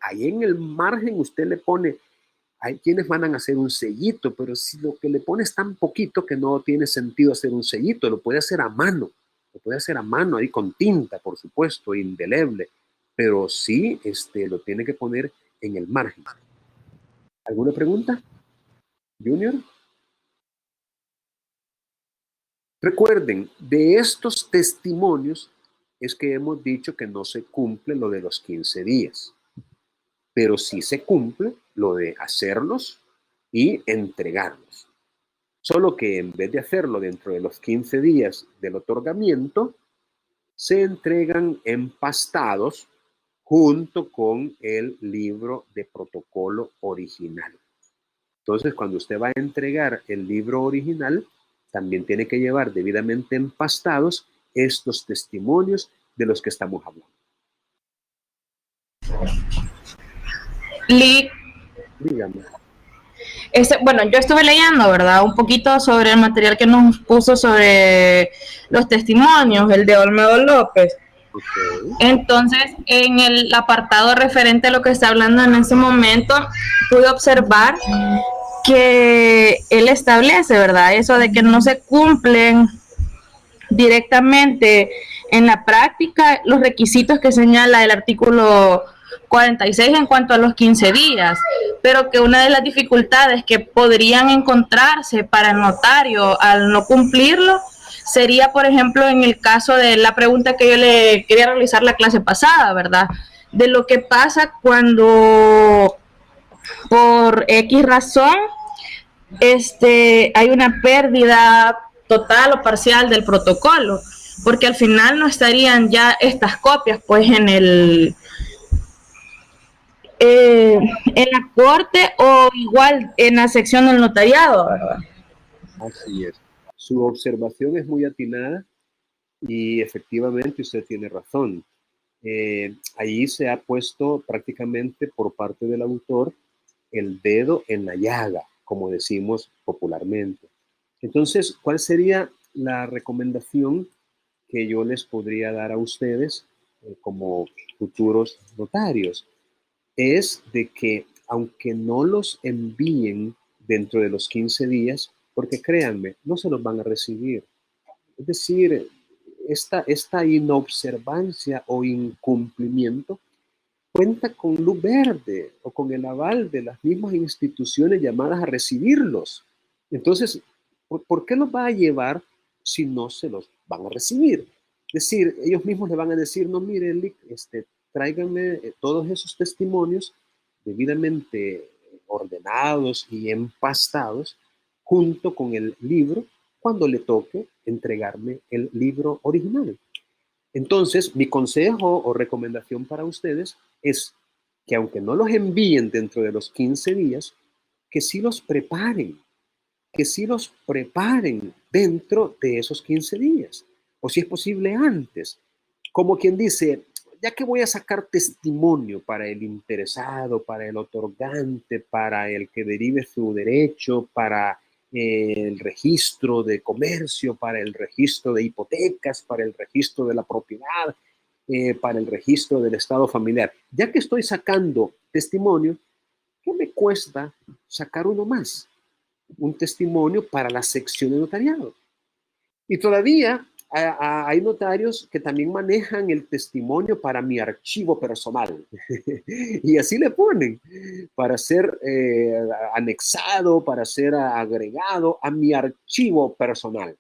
Ahí en el margen usted le pone, hay quienes van a hacer un sellito, pero si lo que le pone es tan poquito que no tiene sentido hacer un sellito, lo puede hacer a mano. Lo puede hacer a mano ahí con tinta, por supuesto, indeleble, pero sí lo tiene que poner en el margen. ¿Alguna pregunta, Junior? Recuerden, de estos testimonios es que hemos dicho que no se cumple lo de los 15 días, pero sí se cumple lo de hacerlos y entregarlos. Solo que en vez de hacerlo dentro de los 15 días del otorgamiento, se entregan empastados junto con el libro de protocolo original. Entonces, cuando usted va a entregar el libro original, también tiene que llevar debidamente empastados estos testimonios de los que estamos hablando. Dígame. Bueno, yo estuve leyendo, ¿verdad? Un poquito sobre el material que nos puso sobre los testimonios, el de Olmedo López. Okay. Entonces, en el apartado referente a lo que está hablando en ese momento, pude observar que él establece, ¿verdad? Eso de que no se cumplen directamente en la práctica los requisitos que señala el artículo 46 en cuanto a los 15 días, pero que una de las dificultades que podrían encontrarse para el notario al no cumplirlo sería, por ejemplo, en el caso de la pregunta que yo le quería realizar la clase pasada, ¿verdad? De lo que pasa cuando por X razón hay una pérdida total o parcial del protocolo, porque al final no estarían ya estas copias pues en la corte o igual en la sección del notariado, ¿verdad? Así es. Su observación es muy atinada y efectivamente usted tiene razón. Ahí se ha puesto prácticamente por parte del autor el dedo en la llaga, como decimos popularmente. Entonces, ¿cuál sería la recomendación que yo les podría dar a ustedes como futuros notarios? Es de que aunque no los envíen dentro de los 15 días, porque créanme, no se los van a recibir. Es decir, esta inobservancia o incumplimiento cuenta con luz verde o con el aval de las mismas instituciones llamadas a recibirlos. Entonces, ¿por qué los va a llevar si no se los van a recibir? Es decir, ellos mismos le van a decir, no, mire, Lick, tráiganme todos esos testimonios debidamente ordenados y empastados junto con el libro cuando le toque entregarme el libro original. Entonces, mi consejo o recomendación para ustedes es que aunque no los envíen dentro de los 15 días, que sí los preparen, dentro de esos 15 días, o si es posible antes. Como quien dice, ya que voy a sacar testimonio para el interesado, para el otorgante, para el que derive su derecho, para el registro de comercio, para el registro de hipotecas, para el registro de la propiedad, para el registro del estado familiar. Ya que estoy sacando testimonio, ¿qué me cuesta sacar uno más? Un testimonio para la sección de notariado. Y todavía hay notarios que también manejan el testimonio para mi archivo personal. Y así le ponen, para ser anexado, para ser agregado a mi archivo personal.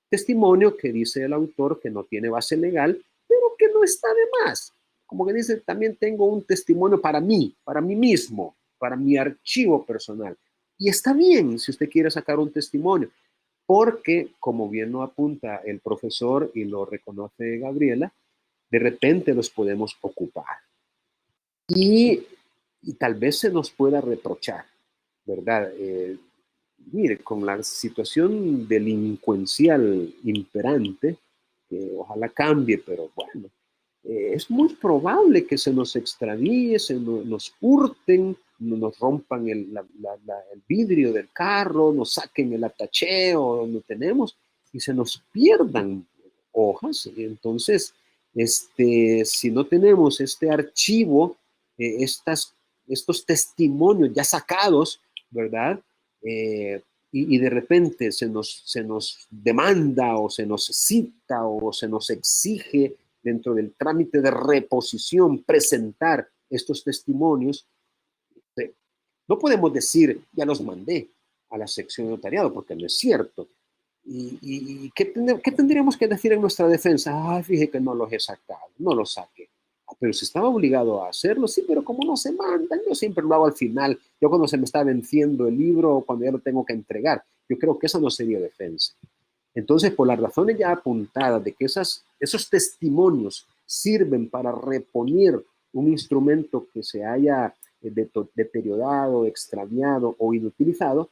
Testimonio que dice el autor que no tiene base legal, pero que no está de más. Como que dice, también tengo un testimonio para mí mismo, para mi archivo personal. Y está bien si usted quiere sacar un testimonio, porque, como bien lo apunta el profesor y lo reconoce Gabriela, de repente los podemos ocupar. Y tal vez se nos pueda reprochar, ¿verdad? Mire, con la situación delincuencial imperante, que ojalá cambie, pero bueno, es muy probable que se nos extravíe, nos hurten, nos rompan el vidrio del carro, nos saquen el atacheo donde tenemos y se nos pierdan hojas. Entonces, si no tenemos este archivo, estos testimonios ya sacados, ¿verdad? Y de repente se nos demanda o se nos cita o se nos exige dentro del trámite de reposición presentar estos testimonios. No podemos decir, ya los mandé a la sección de notariado, porque no es cierto. ¿Y qué tendríamos que decir en nuestra defensa? Fíjate que no los he sacado, no los saqué. Pero si estaba obligado a hacerlo, sí, pero como no se mandan, yo siempre lo hago al final, yo cuando se me está venciendo el libro o cuando ya lo tengo que entregar. Yo creo que esa no sería defensa. Entonces, por las razones ya apuntadas de que esos testimonios sirven para reponer un instrumento que se haya deteriorado, extraviado o inutilizado,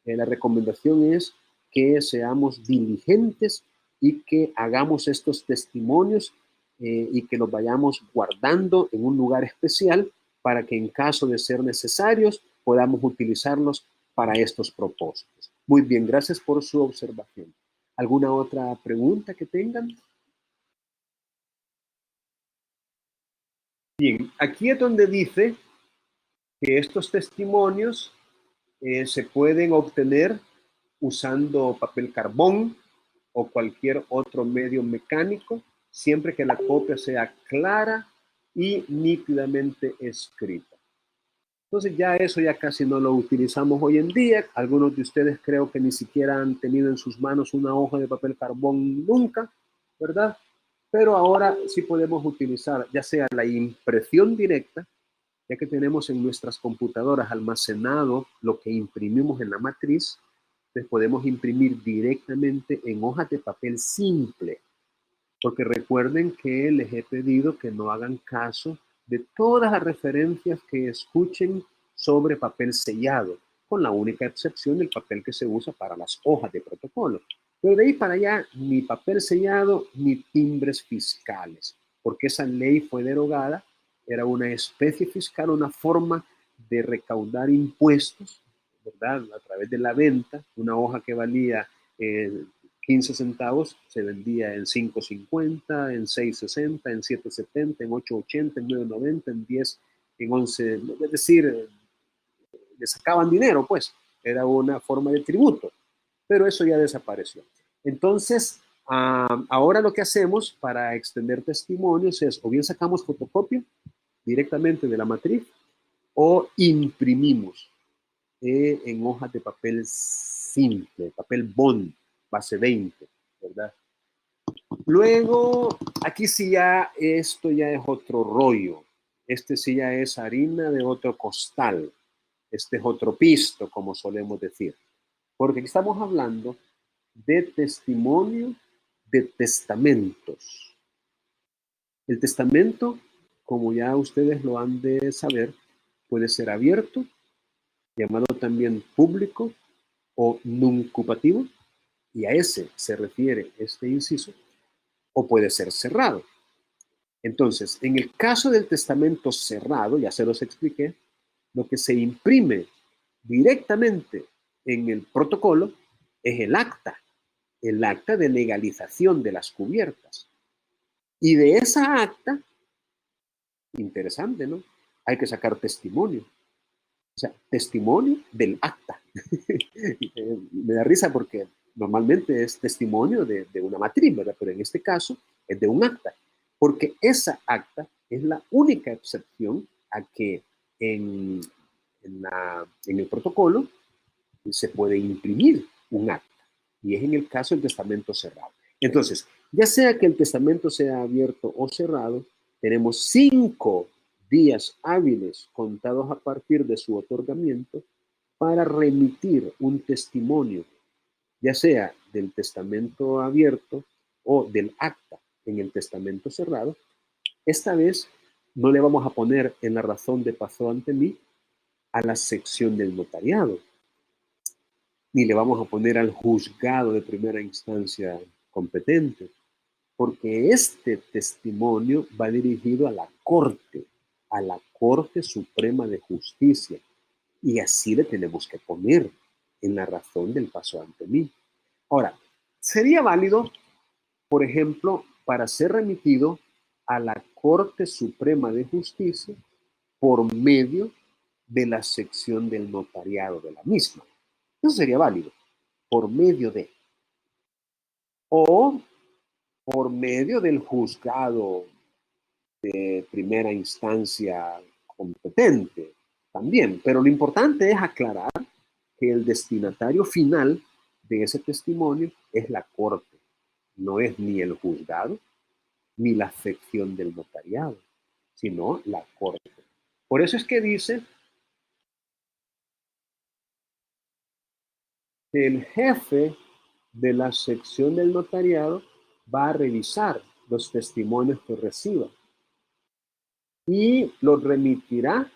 la recomendación es que seamos diligentes y que hagamos estos testimonios y que los vayamos guardando en un lugar especial para que en caso de ser necesarios podamos utilizarlos para estos propósitos. Muy bien, gracias por su observación. ¿Alguna otra pregunta que tengan? Bien, aquí es donde dice que estos testimonios se pueden obtener usando papel carbón o cualquier otro medio mecánico, siempre que la copia sea clara, y nítidamente escrita. Entonces ya eso ya casi no lo utilizamos hoy en día. Algunos de ustedes creo que ni siquiera han tenido en sus manos una hoja de papel carbón nunca, ¿verdad? Pero ahora sí podemos utilizar ya sea la impresión directa, ya que tenemos en nuestras computadoras almacenado lo que imprimimos en la matriz, pues podemos imprimir directamente en hojas de papel simple. Porque recuerden que les he pedido que no hagan caso de todas las referencias que escuchen sobre papel sellado, con la única excepción del papel que se usa para las hojas de protocolo. Pero de ahí para allá, ni papel sellado, ni timbres fiscales, porque esa ley fue derogada, era una especie fiscal, una forma de recaudar impuestos, ¿verdad? A través de la venta, una hoja que valía 15 centavos se vendía en 5.50, en 6.60, en 7.70, en 8.80, en 9.90, en 10, en 11, es decir, le sacaban dinero, pues, era una forma de tributo, pero eso ya desapareció. Entonces, ahora lo que hacemos para extender testimonios es, o bien sacamos fotocopia directamente de la matriz, o imprimimos en hojas de papel simple, papel bond, base 20, ¿verdad? Luego, aquí sí ya, esto ya es otro rollo. Este sí ya es harina de otro costal. Este es otro pisto, como solemos decir. Porque aquí estamos hablando de testimonio de testamentos. El testamento, como ya ustedes lo han de saber, puede ser abierto, llamado también público o nuncupativo, y a ese se refiere este inciso, o puede ser cerrado. Entonces, en el caso del testamento cerrado, ya se los expliqué, lo que se imprime directamente en el protocolo es el acta de legalización de las cubiertas. Y de esa acta, interesante, ¿no? Hay que sacar testimonio. O sea, testimonio del acta. Me da risa porque normalmente es testimonio de una matriz, ¿verdad? Pero en este caso es de un acta, porque esa acta es la única excepción a que en el protocolo se puede imprimir un acta, y es en el caso del testamento cerrado. Entonces, ya sea que el testamento sea abierto o cerrado, tenemos 5 días hábiles contados a partir de su otorgamiento para remitir un testimonio, ya sea del testamento abierto o del acta en el testamento cerrado. Esta vez no le vamos a poner en la razón de pasó ante mí a la sección del notariado, ni le vamos a poner al juzgado de primera instancia competente, porque este testimonio va dirigido a la Corte Suprema de Justicia, y así le tenemos que poner en la razón del paso ante mí. Ahora, sería válido, por ejemplo, para ser remitido a la Corte Suprema de Justicia por medio de la sección del notariado de la misma. Eso sería válido, por medio de, o por medio del juzgado de primera instancia competente también. Pero lo importante es aclarar que el destinatario final de ese testimonio es la corte, no es ni el juzgado ni la sección del notariado, sino la corte. Por eso es que dice que el jefe de la sección del notariado va a revisar los testimonios que reciba y los remitirá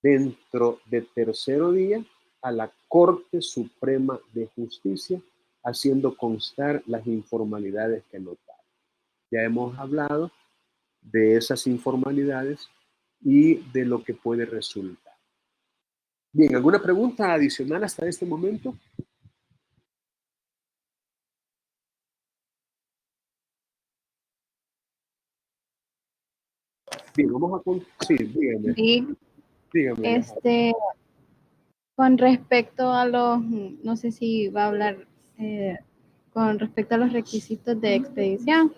dentro de tercero día a la Corte Suprema de Justicia, haciendo constar las informalidades que notaron. Ya hemos hablado de esas informalidades y de lo que puede resultar. Bien, ¿alguna pregunta adicional hasta este momento? Bien, vamos a... Sí, dígame. Sí, Dígame. con respecto a los, no sé si va a hablar, con respecto a los requisitos de expedición,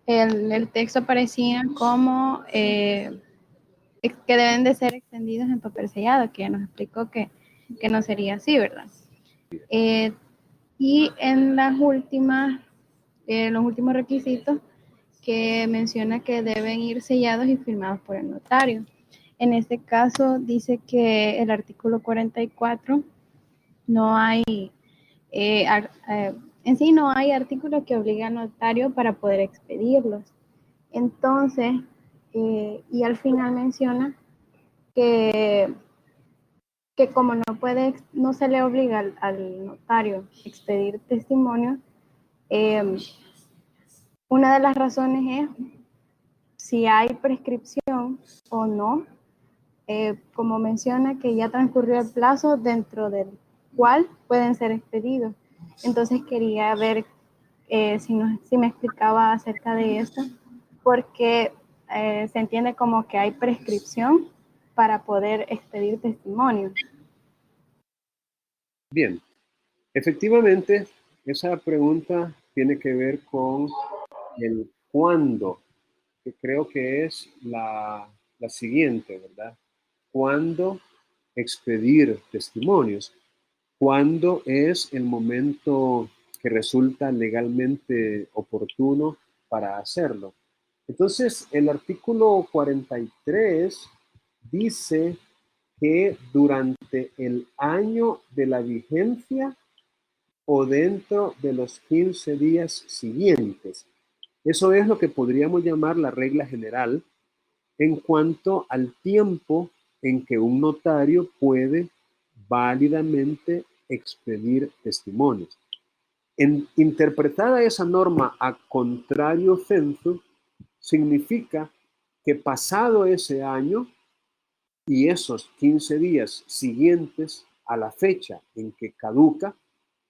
el texto parecía como que deben de ser extendidos en papel sellado, que ya nos explicó que no sería así, ¿verdad? Y en las últimas, los últimos requisitos que menciona que deben ir sellados y firmados por el notario. En este caso dice que el artículo 44 no hay, en sí no hay artículo que obligue al notario para poder expedirlos. Entonces, y al final menciona que como no se le obliga al notario expedir testimonio, una de las razones es si hay prescripción o no, como menciona que ya transcurrió el plazo dentro del cual pueden ser expedidos. Entonces quería ver si me explicaba acerca de esto, porque se entiende como que hay prescripción para poder expedir testimonio. Bien, efectivamente, esa pregunta tiene que ver con el cuándo, que creo que es la siguiente, ¿verdad? ¿Cuándo expedir testimonios? ¿Cuándo es el momento que resulta legalmente oportuno para hacerlo? Entonces, el artículo 43 dice que durante el año de la vigencia o dentro de los 15 días siguientes. Eso es lo que podríamos llamar la regla general en cuanto al tiempo en que un notario puede válidamente expedir testimonios. Interpretada esa norma a contrario censo, significa que pasado ese año y esos 15 días siguientes a la fecha en que caduca,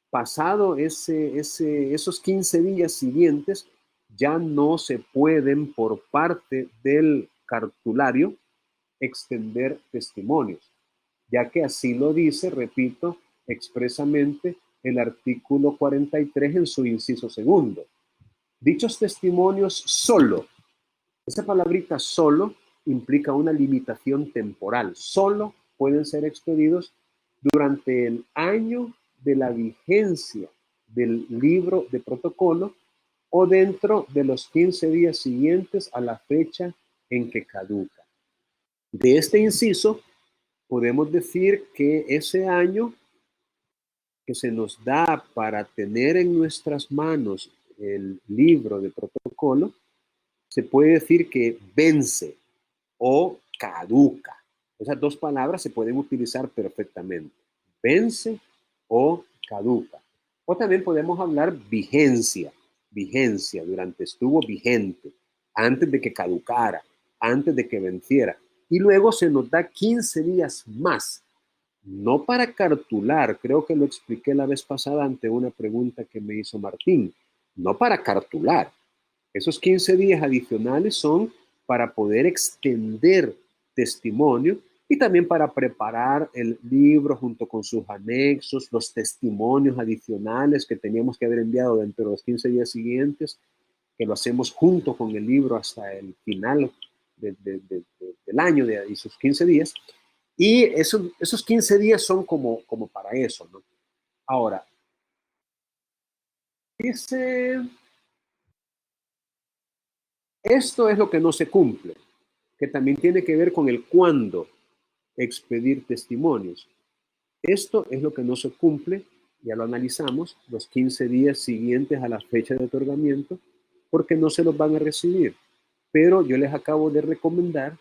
pasado esos 15 días siguientes, ya no se pueden por parte del cartulario extender testimonios, ya que así lo dice, repito, expresamente el artículo 43 en su inciso segundo. Dichos testimonios solo, esa palabrita solo implica una limitación temporal, solo pueden ser expedidos durante el año de la vigencia del libro de protocolo o dentro de los 15 días siguientes a la fecha en que caduca. De este inciso, podemos decir que ese año que se nos da para tener en nuestras manos el libro de protocolo, se puede decir que vence o caduca. Esas dos palabras se pueden utilizar perfectamente. Vence o caduca. O también podemos hablar vigencia. Vigencia, estuvo vigente, antes de que caducara, antes de que venciera. Y luego se nos da 15 días más. No para cartular, creo que lo expliqué la vez pasada ante una pregunta que me hizo Martín. No para cartular. Esos 15 días adicionales son para poder extender testimonio y también para preparar el libro junto con sus anexos, los testimonios adicionales que teníamos que haber enviado dentro de los 15 días siguientes, que lo hacemos junto con el libro hasta el final del año de esos 15 días. Y esos 15 días son como para eso, ¿no? Ahora, dice, esto es lo que no se cumple, que también tiene que ver con el cuándo expedir testimonios. Esto es lo que no se cumple, ya lo analizamos, los 15 días siguientes a la fecha de otorgamiento, porque no se los van a recibir. Pero yo les acabo de recomendar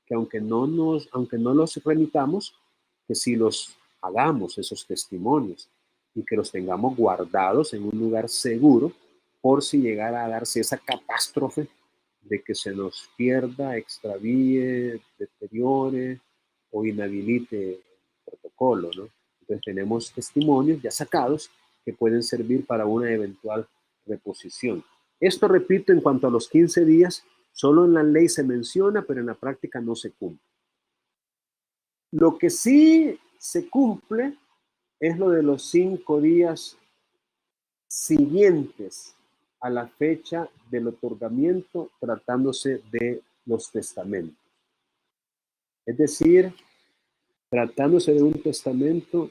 que aunque no los remitamos, que si los hagamos esos testimonios y que los tengamos guardados en un lugar seguro por si llegara a darse esa catástrofe de que se nos pierda, extravíe, deteriore o inhabilite el protocolo, ¿no? Entonces tenemos testimonios ya sacados que pueden servir para una eventual reposición. Esto, repito, en cuanto a los 15 días, solo en la ley se menciona, pero en la práctica no se cumple. Lo que sí se cumple es lo de los 5 días siguientes a la fecha del otorgamiento tratándose de los testamentos. Es decir, tratándose de un testamento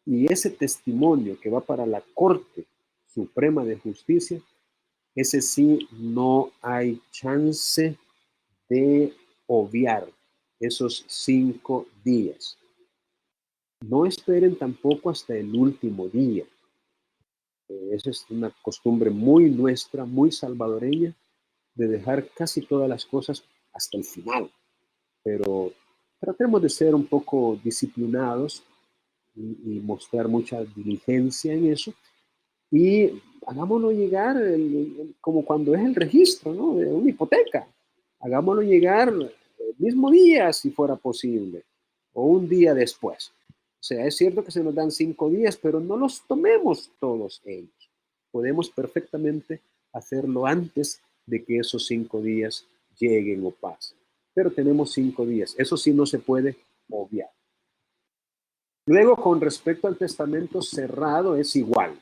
y ese testimonio que va para la Corte Suprema de Justicia, ese sí no hay chance de obviar esos 5 días. No esperen tampoco hasta el último día. Esa es una costumbre muy nuestra, muy salvadoreña, de dejar casi todas las cosas hasta el final. Pero tratemos de ser un poco disciplinados y mostrar mucha diligencia en eso. Y hagámoslo llegar como cuando es el registro, ¿no?, de una hipoteca. Hagámoslo llegar el mismo día, si fuera posible, o un día después. O sea, es cierto que se nos dan 5 días, pero no los tomemos todos ellos. Podemos perfectamente hacerlo antes de que esos 5 días lleguen o pasen. Pero tenemos 5 días. Eso sí no se puede obviar. Luego, con respecto al testamento cerrado, es igual.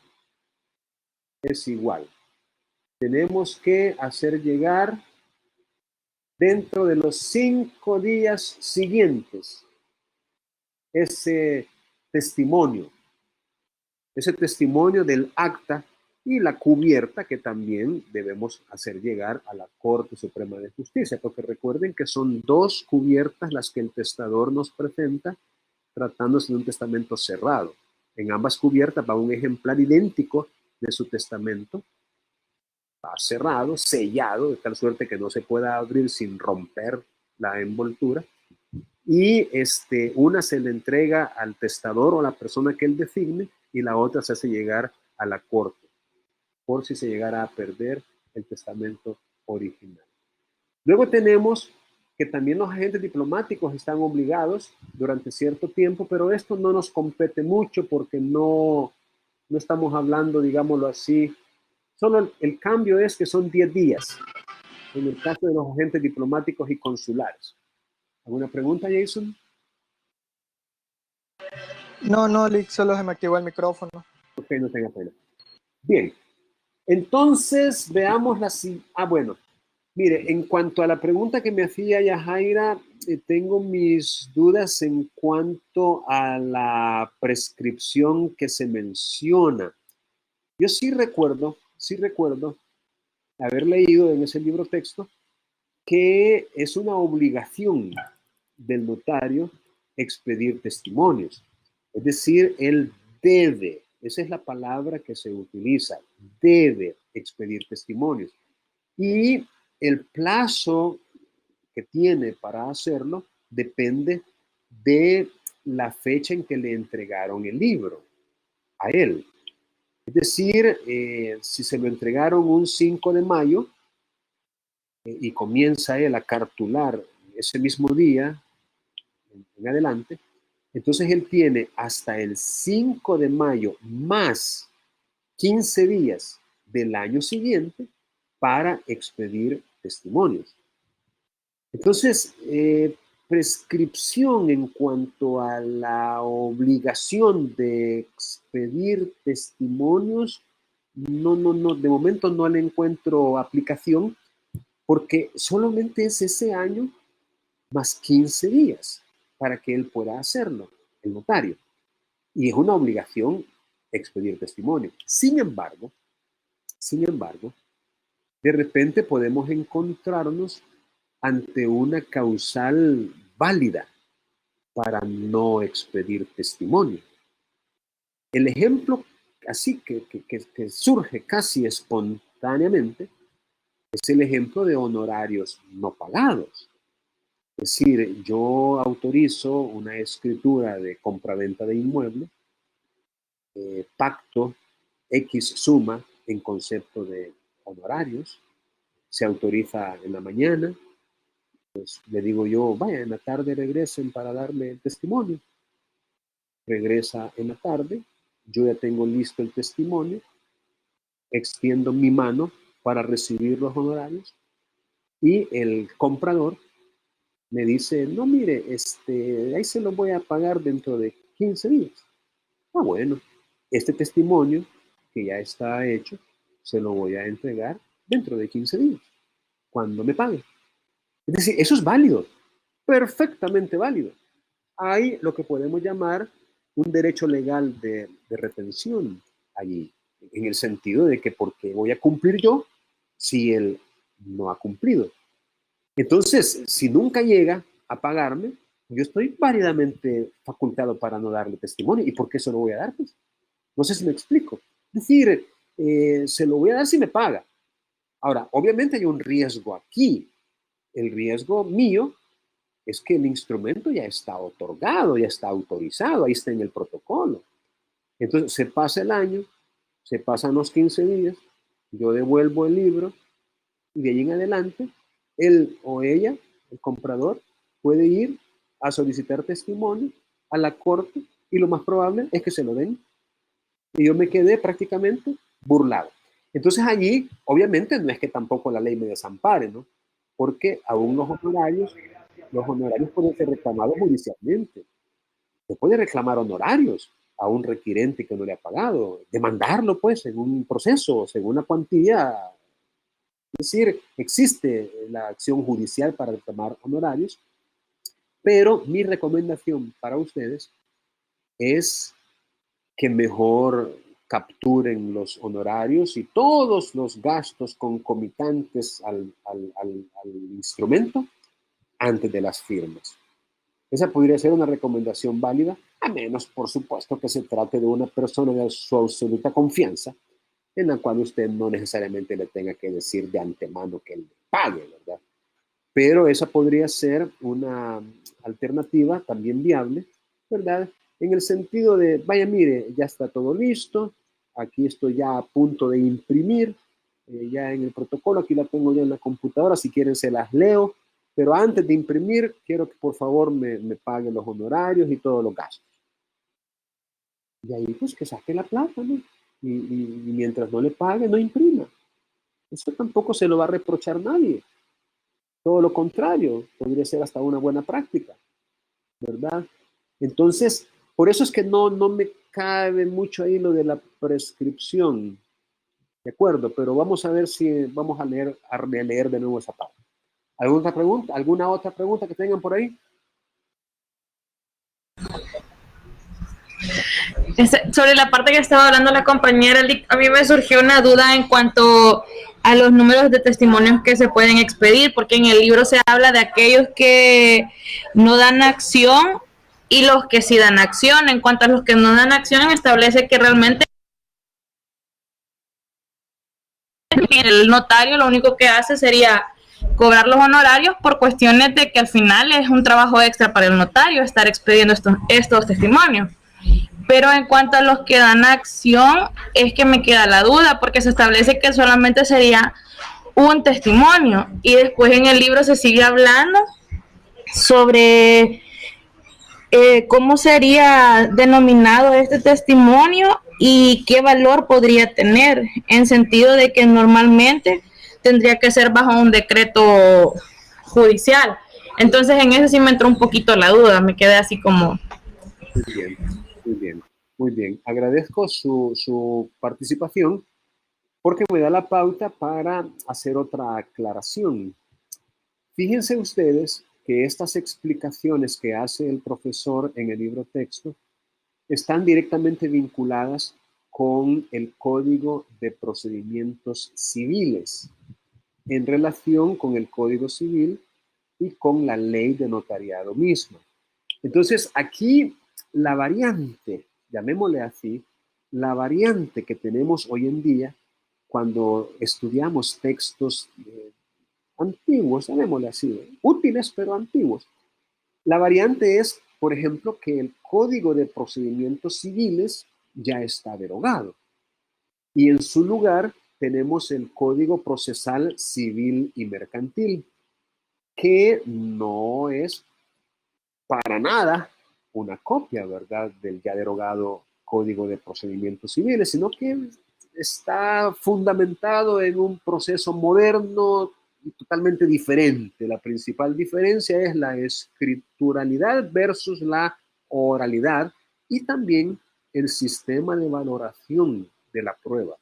Es igual. Tenemos que hacer llegar dentro de los 5 días siguientes ese testimonio del acta y la cubierta que también debemos hacer llegar a la Corte Suprema de Justicia, porque recuerden que son 2 cubiertas las que el testador nos presenta tratándose de un testamento cerrado. En ambas cubiertas va un ejemplar idéntico de su testamento, va cerrado, sellado, de tal suerte que no se pueda abrir sin romper la envoltura. Y una se le entrega al testador o a la persona que él designe y la otra se hace llegar a la corte, por si se llegara a perder el testamento original. Luego tenemos que también los agentes diplomáticos están obligados durante cierto tiempo, pero esto no nos compete mucho porque no estamos hablando, digámoslo así, solo el cambio es que son 10 días en el caso de los agentes diplomáticos y consulares. ¿Alguna pregunta, Jason? No, Lick, solo se me activó el micrófono. Ok, no tenga pena. Bien, entonces veamos bueno, mire, en cuanto a la pregunta que me hacía Yajaira, tengo mis dudas en cuanto a la prescripción que se menciona. Yo sí recuerdo haber leído en ese libro texto que es una obligación del notario expedir testimonios. Es decir, él debe, esa es la palabra que se utiliza, debe expedir testimonios. Y el plazo que tiene para hacerlo depende de la fecha en que le entregaron el libro a él. Es decir, si se lo entregaron un 5 de mayo y comienza él a cartular ese mismo día en adelante, entonces él tiene hasta el 5 de mayo más 15 días del año siguiente para expedir testimonios. Entonces, prescripción en cuanto a la obligación de expedir testimonios, no, de momento no le encuentro aplicación porque solamente es ese año más 15 días para que él pueda hacerlo, el notario. Y es una obligación expedir testimonio. Sin embargo, de repente podemos encontrarnos ante una causal válida para no expedir testimonio. El ejemplo así que surge casi espontáneamente es el ejemplo de honorarios no pagados. Es decir, yo autorizo una escritura de compraventa de inmueble, pacto X suma en concepto de honorarios, se autoriza en la mañana, pues le digo yo, vaya, en la tarde regresen para darme el testimonio. Regresa en la tarde, yo ya tengo listo el testimonio, extiendo mi mano para recibir los honorarios y el comprador me dice, no, mire, ahí se lo voy a pagar dentro de 15 días. Ah, bueno, este testimonio que ya está hecho se lo voy a entregar dentro de 15 días, cuando me pague. Es decir, eso es válido, perfectamente válido. Hay lo que podemos llamar un derecho legal de retención allí, en el sentido de que ¿por qué voy a cumplir yo si él no ha cumplido? Entonces, si nunca llega a pagarme, yo estoy válidamente facultado para no darle testimonio. ¿Y por qué se lo voy a dar? Pues, no sé si me explico. Es decir, se lo voy a dar si me paga. Ahora, obviamente hay un riesgo aquí. El riesgo mío es que el instrumento ya está otorgado, ya está autorizado, ahí está en el protocolo. Entonces, se pasa el año, se pasan los 15 días, yo devuelvo el libro y de ahí en adelante, él o ella, el comprador, puede ir a solicitar testimonio a la corte y lo más probable es que se lo den. Y yo me quedé prácticamente burlado. Entonces allí, obviamente, no es que tampoco la ley me desampare, ¿no? Porque aún los honorarios pueden ser reclamados judicialmente. Se puede reclamar honorarios a un requirente que no le ha pagado, demandarlo pues en un proceso, según una cuantía. Es decir, existe la acción judicial para reclamar honorarios, pero mi recomendación para ustedes es que mejor capturen los honorarios y todos los gastos concomitantes al instrumento antes de las firmas. Esa podría ser una recomendación válida, a menos, por supuesto, que se trate de una persona de su absoluta confianza, en la cual usted no necesariamente le tenga que decir de antemano que él le pague, ¿verdad? Pero esa podría ser una alternativa también viable, ¿verdad? En el sentido de, vaya, mire, ya está todo listo, aquí estoy ya a punto de imprimir, ya en el protocolo, aquí la tengo yo en la computadora, si quieren se las leo, pero antes de imprimir, quiero que por favor me paguen los honorarios y todos los gastos. Y ahí pues que saque la plata, ¿no? Y mientras no le pague, no imprima. Eso tampoco se lo va a reprochar nadie. Todo lo contrario, podría ser hasta una buena práctica, ¿verdad? Entonces, por eso es que no me cabe mucho ahí lo de la prescripción, ¿de acuerdo? Pero vamos a ver si vamos a leer de nuevo esa parte. ¿Alguna otra pregunta que tengan por ahí? Sobre la parte que estaba hablando la compañera, a mí me surgió una duda en cuanto a los números de testimonios que se pueden expedir, porque en el libro se habla de aquellos que no dan acción y los que sí dan acción. En cuanto a los que no dan acción, establece que realmente el notario lo único que hace sería cobrar los honorarios por cuestiones de que al final es un trabajo extra para el notario estar expediendo estos testimonios. Pero en cuanto a los que dan acción, es que me queda la duda, porque se establece que solamente sería un testimonio. Y después en el libro se sigue hablando sobre cómo sería denominado este testimonio y qué valor podría tener, en sentido de que normalmente tendría que ser bajo un decreto judicial. Entonces en eso sí me entró un poquito la duda, me quedé así como... Muy bien, muy bien, muy bien. Agradezco su participación porque me da la pauta para hacer otra aclaración. Fíjense ustedes que estas explicaciones que hace el profesor en el libro texto están directamente vinculadas con el Código de Procedimientos Civiles en relación con el Código Civil y con la ley de notariado misma. Entonces, aquí la variante, llamémosle así, la variante que tenemos hoy en día cuando estudiamos textos antiguos, llamémosle así, útiles pero antiguos. La variante es, por ejemplo, que el Código de Procedimientos Civiles ya está derogado y en su lugar tenemos el Código Procesal Civil y Mercantil, que no es para nada una copia, ¿verdad?, del ya derogado Código de Procedimientos Civiles, sino que está fundamentado en un proceso moderno y totalmente diferente. La principal diferencia es la escrituralidad versus la oralidad y también el sistema de valoración de la prueba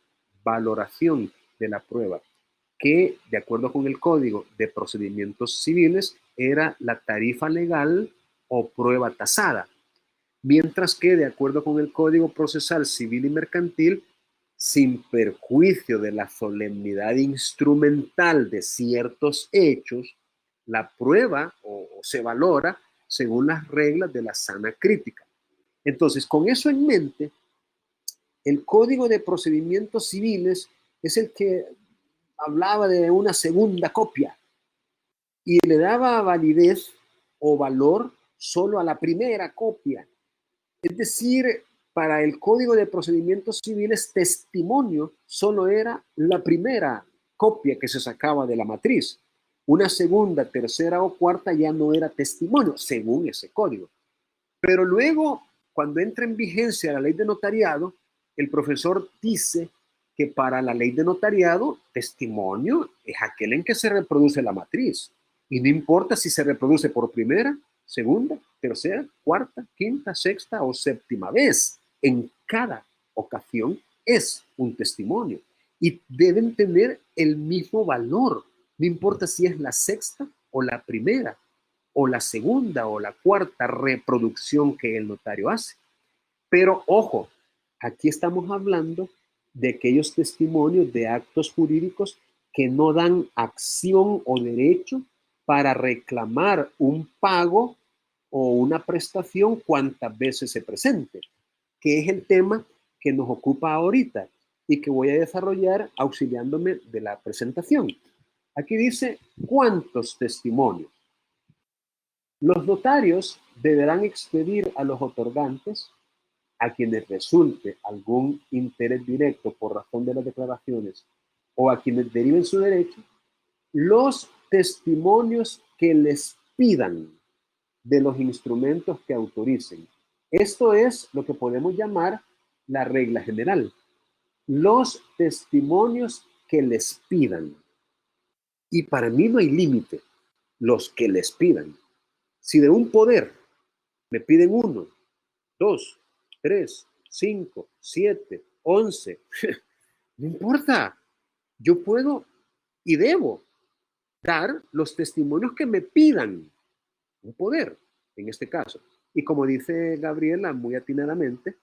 valoración de la prueba, que de acuerdo con el Código de Procedimientos Civiles era la tarifa legal o prueba tasada, mientras que de acuerdo con el Código Procesal Civil y Mercantil, sin perjuicio de la solemnidad instrumental de ciertos hechos, la prueba o se valora según las reglas de la sana crítica. Entonces, con eso en mente, el Código de Procedimientos Civiles es el que hablaba de una segunda copia y le daba validez o valor solo a la primera copia. Es decir, para el Código de Procedimientos Civiles, testimonio solo era la primera copia que se sacaba de la matriz. Una segunda, tercera o cuarta ya no era testimonio, según ese código. Pero luego, cuando entra en vigencia la ley de notariado, el profesor dice que para la ley de notariado, testimonio es aquel en que se reproduce la matriz. Y no importa si se reproduce por primera, segunda, tercera, cuarta, quinta, sexta o séptima vez. En cada ocasión es un testimonio. Y deben tener el mismo valor. No importa si es la sexta o la primera, o la segunda o la cuarta reproducción que el notario hace. Pero ojo, aquí estamos hablando de aquellos testimonios de actos jurídicos que no dan acción o derecho para reclamar un pago o una prestación cuantas veces se presente, que es el tema que nos ocupa ahorita y que voy a desarrollar auxiliándome de la presentación. Aquí dice, ¿cuántos testimonios? Los notarios deberán expedir a los otorgantes, a quienes resulte algún interés directo por razón de las declaraciones o a quienes deriven su derecho, los testimonios que les pidan de los instrumentos que autoricen. Esto es lo que podemos llamar la regla general. Los testimonios que les pidan. Y para mí no hay límite. Los que les pidan. Si de un poder me piden 1, 2, 3, 5, 7, 11, no importa. Yo puedo y debo dar los testimonios que me pidan un poder, en este caso. Y como dice Gabriela muy atinadamente,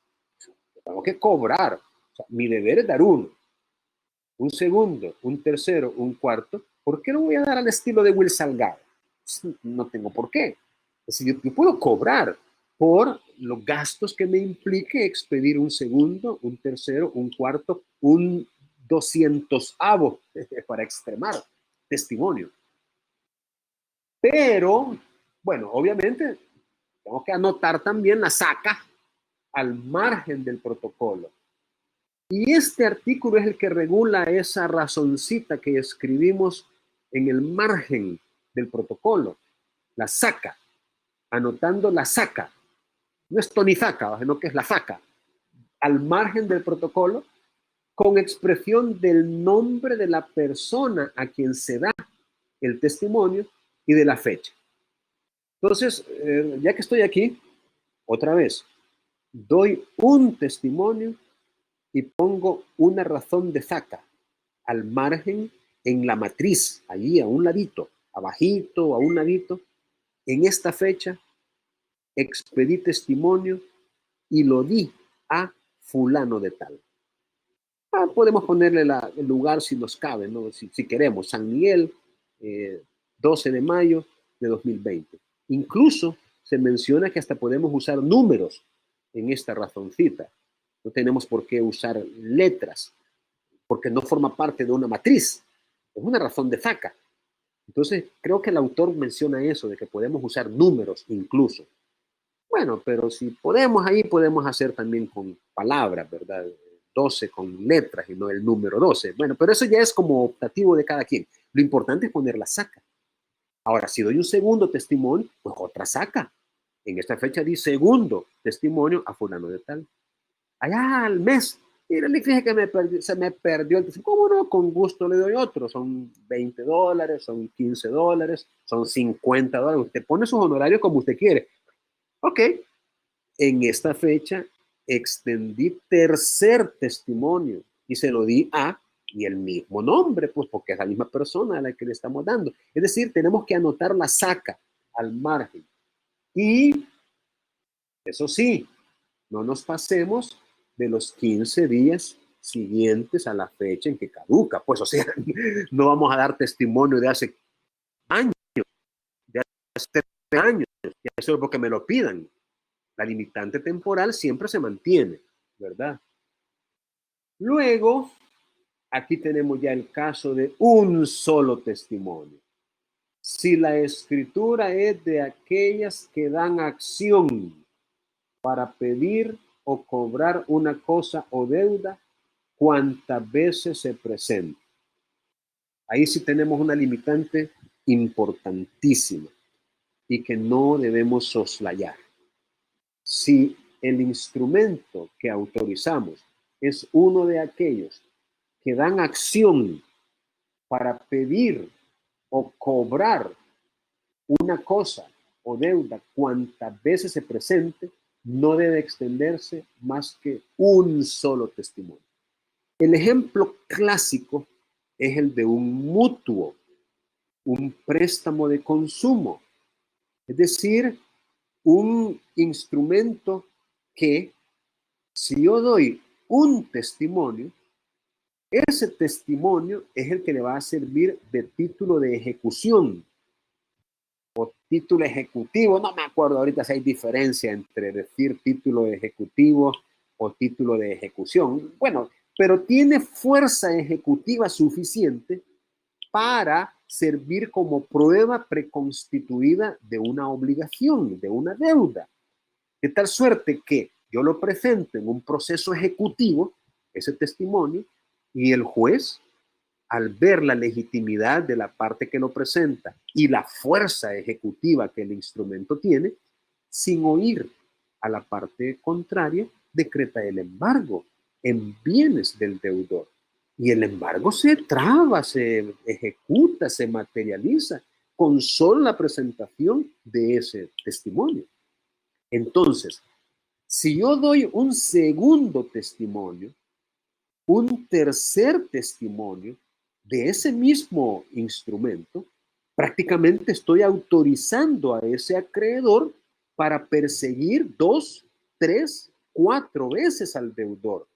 tengo que cobrar. O sea, mi deber es dar uno, un segundo, un tercero, un cuarto. ¿Por qué no voy a dar al estilo de Will Salgado? No tengo por qué. Es decir, yo puedo cobrar por los gastos que me implique expedir un segundo, un tercero, un cuarto, un 200avo para extremar testimonio. Pero, bueno, obviamente tengo que anotar también la saca al margen del protocolo. Y este artículo es el que regula esa razoncita que escribimos en el margen del protocolo, la saca, anotando la saca. No es tonizaca, sino que es la saca, al margen del protocolo, con expresión del nombre de la persona a quien se da el testimonio y de la fecha. Entonces, ya que estoy aquí, otra vez, doy un testimonio y pongo una razón de saca al margen en la matriz, allí a un ladito, abajito, a un ladito. En esta fecha, expedí testimonio y lo di a fulano de tal. Podemos ponerle el lugar si nos cabe, ¿no? Si queremos, San Miguel, 12 de mayo de 2020. Incluso se menciona que hasta podemos usar números en esta razoncita. No tenemos por qué usar letras, porque no forma parte de una matriz. Es una razón de saca. Entonces, creo que el autor menciona eso, de que podemos usar números incluso. Bueno, pero si podemos ahí, podemos hacer también con palabras, ¿verdad? 12 con letras y no el número 12. Bueno, pero eso ya es como optativo de cada quien. Lo importante es poner la saca. Ahora, si doy un segundo testimonio, pues otra saca. En esta fecha di segundo testimonio a fulano de tal. Allá al mes, mira, le dije que se me perdió el testimonio. ¿Cómo no? Con gusto le doy otro. Son $20, son $15, son $50. Usted pone sus honorarios como usted quiere. Ok. En esta fecha extendí tercer testimonio y se lo di a y el mismo nombre, pues porque es la misma persona a la que le estamos dando. Es decir, tenemos que anotar la saca al margen. Y eso sí, no nos pasemos de los 15 días siguientes a la fecha en que caduca. Pues, o sea, no vamos a dar testimonio de hace años, de hace 3 años, y eso es porque me lo pidan. La limitante temporal siempre se mantiene, ¿verdad? Luego, aquí tenemos ya el caso de un solo testimonio. Si la escritura es de aquellas que dan acción para pedir o cobrar una cosa o deuda, cuantas veces se presenta. Ahí sí tenemos una limitante importantísima y que no debemos soslayar. Si el instrumento que autorizamos es uno de aquellos que dan acción para pedir o cobrar una cosa o deuda cuantas veces se presente, no debe extenderse más que un solo testimonio. El ejemplo clásico es el de un mutuo, un préstamo de consumo, es decir, un instrumento que, si yo doy un testimonio, ese testimonio es el que le va a servir de título de ejecución o título ejecutivo. No me acuerdo ahorita si hay diferencia entre decir título ejecutivo o título de ejecución. Bueno, pero tiene fuerza ejecutiva suficiente para servir como prueba preconstituida de una obligación, de una deuda. De tal suerte que yo lo presento en un proceso ejecutivo, ese testimonio, y el juez, al ver la legitimidad de la parte que lo presenta y la fuerza ejecutiva que el instrumento tiene, sin oír a la parte contraria, decreta el embargo en bienes del deudor. Y el embargo se traba, se ejecuta, se materializa con solo la presentación de ese testimonio. Entonces, si yo doy un segundo testimonio, un tercer testimonio de ese mismo instrumento, prácticamente estoy autorizando a ese acreedor para perseguir 2, 3, 4 veces al deudor,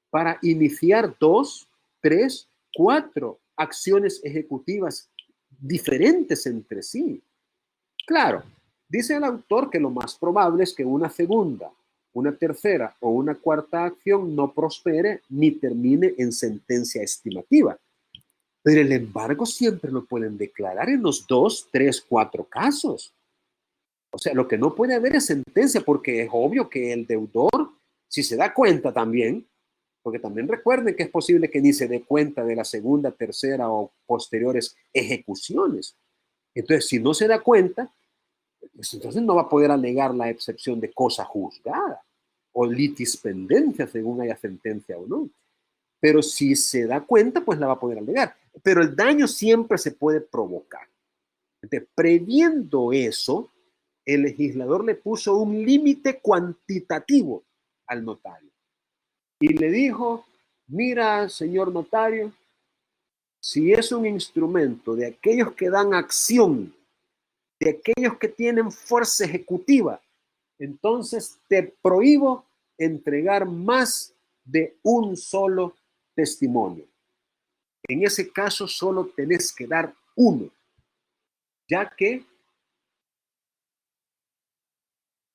para iniciar 2, 3, 4 acciones ejecutivas diferentes entre sí. Claro, dice el autor que lo más probable es que una segunda, una tercera o una cuarta acción no prospere ni termine en sentencia estimativa. Pero el embargo siempre lo pueden declarar en los 2, 3, 4 casos. O sea, lo que no puede haber es sentencia, porque es obvio que el deudor, si se da cuenta también, porque también recuerden que es posible que ni se dé cuenta de la segunda, tercera o posteriores ejecuciones. Entonces, si no se da cuenta, pues entonces no va a poder alegar la excepción de cosa juzgada o litis pendencia según haya sentencia o no. Pero si se da cuenta, pues la va a poder alegar. Pero el daño siempre se puede provocar. Entonces, previendo eso, el legislador le puso un límite cuantitativo al notario. Y le dijo, mira, señor notario, si es un instrumento de aquellos que dan acción, de aquellos que tienen fuerza ejecutiva, entonces te prohíbo entregar más de un solo testimonio. En ese caso solo tenés que dar uno, ya que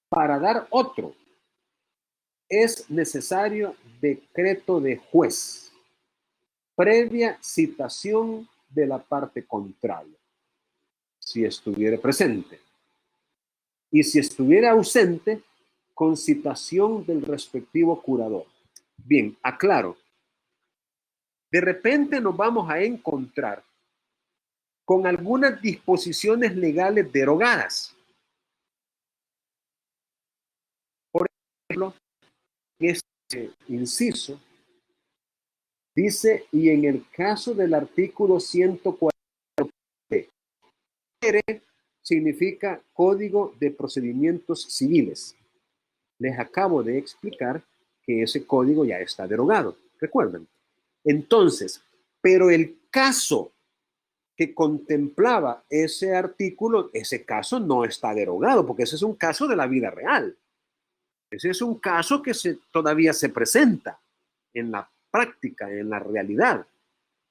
para dar otro es necesario decreto de juez, previa citación de la parte contraria, si estuviera presente. Y si estuviera ausente, con citación del respectivo curador. Bien, aclaro. De repente nos vamos a encontrar con algunas disposiciones legales derogadas. Por ejemplo, este inciso dice, y en el caso del artículo 140, significa Código de Procedimientos Civiles. Les acabo de explicar que ese código ya está derogado, recuerden. Entonces, pero el caso que contemplaba ese artículo, ese caso no está derogado, porque ese es un caso de la vida real. Ese es un caso que todavía se presenta en la práctica, en la realidad.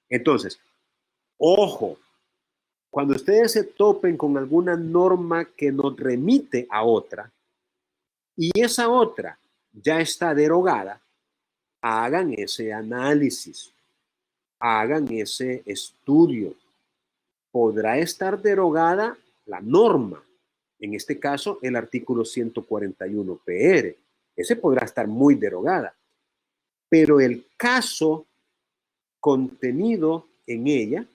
Entonces, ojo, cuando ustedes se topen con alguna norma que nos remite a otra y esa otra ya está derogada, hagan ese análisis, hagan ese estudio. Podrá estar derogada la norma, en este caso el artículo 141 PR. Ese podrá estar muy derogada, pero el caso contenido en ella,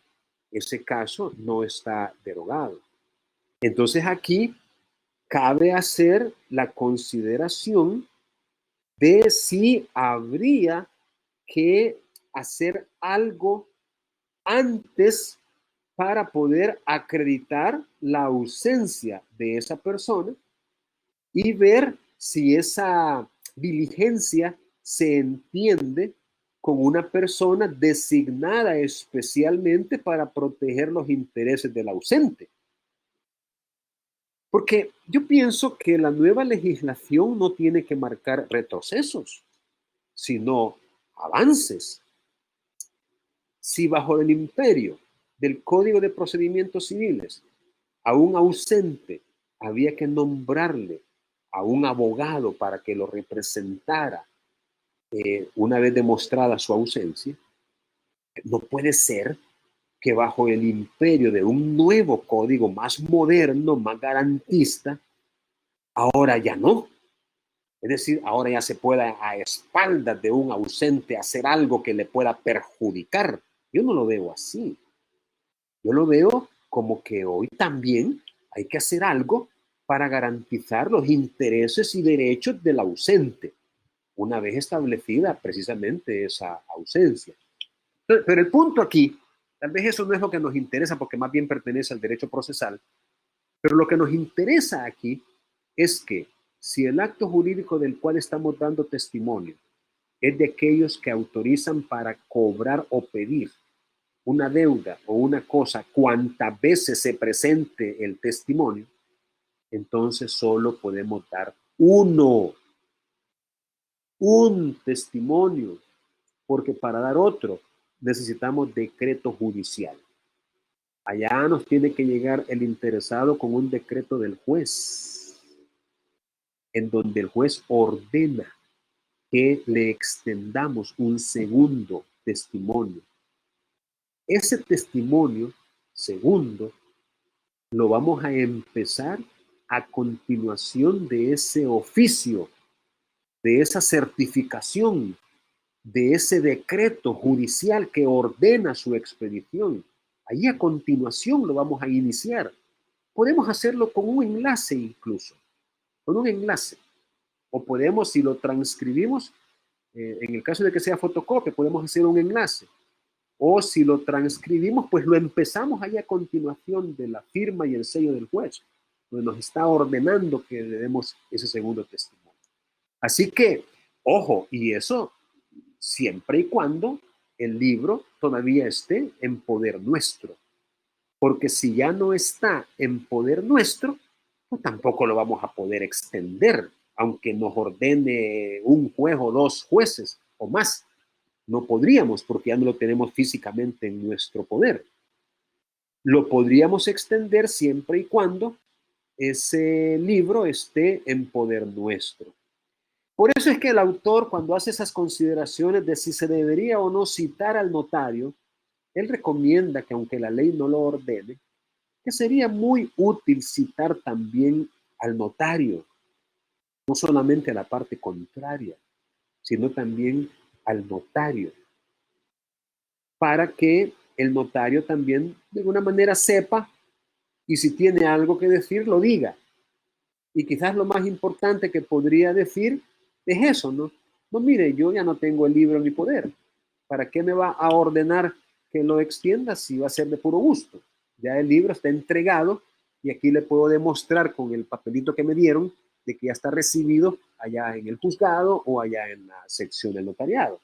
ese caso no está derogado. Entonces aquí cabe hacer la consideración de si habría que hacer algo antes para poder acreditar la ausencia de esa persona y ver si esa diligencia se entiende con una persona designada especialmente para proteger los intereses del ausente. Porque yo pienso que la nueva legislación no tiene que marcar retrocesos, sino avances. Si bajo el imperio del Código de Procedimientos Civiles a un ausente había que nombrarle a un abogado para que lo representara una vez demostrada su ausencia, no puede ser que bajo el imperio de un nuevo código más moderno, más garantista, ahora ya no. Es decir, ahora ya se pueda a espaldas de un ausente hacer algo que le pueda perjudicar. Yo no lo veo así. Yo lo veo como que hoy también hay que hacer algo para garantizar los intereses y derechos del ausente, una vez establecida precisamente esa ausencia. Pero el punto aquí, tal vez eso no es lo que nos interesa porque más bien pertenece al derecho procesal, pero lo que nos interesa aquí es que si el acto jurídico del cual estamos dando testimonio es de aquellos que autorizan para cobrar o pedir una deuda o una cosa cuantas veces se presente el testimonio, entonces solo podemos dar un testimonio, porque para dar otro necesitamos decreto judicial. Allá nos tiene que llegar el interesado con un decreto del juez, en donde el juez ordena que le extendamos un segundo testimonio. Ese testimonio segundo lo vamos a empezar a continuación de ese oficio, de esa certificación, de ese decreto judicial que ordena su expedición. Ahí a continuación lo vamos a iniciar. Podemos hacerlo con un enlace incluso, con un enlace. O podemos, si lo transcribimos, en el caso de que sea fotocopia, podemos hacer un enlace. O si lo transcribimos, pues lo empezamos ahí a continuación de la firma y el sello del juez, donde nos está ordenando que le demos ese segundo testimonio. Así que, ojo, y eso siempre y cuando el libro todavía esté en poder nuestro. Porque si ya no está en poder nuestro, pues tampoco lo vamos a poder extender, aunque nos ordene un juez o dos jueces o más. No podríamos porque ya no lo tenemos físicamente en nuestro poder. Lo podríamos extender siempre y cuando ese libro esté en poder nuestro. Por eso es que el autor, cuando hace esas consideraciones de si se debería o no citar al notario, él recomienda que aunque la ley no lo ordene, que sería muy útil citar también al notario, no solamente a la parte contraria, sino también al notario, para que el notario también de alguna manera sepa y si tiene algo que decir, lo diga. Y quizás lo más importante que podría decir es eso, ¿no? No, mire, yo ya no tengo el libro en mi poder. ¿Para qué me va a ordenar que lo extienda si va a ser de puro gusto? Ya el libro está entregado y aquí le puedo demostrar con el papelito que me dieron de que ya está recibido allá en el juzgado o allá en la sección del notariado.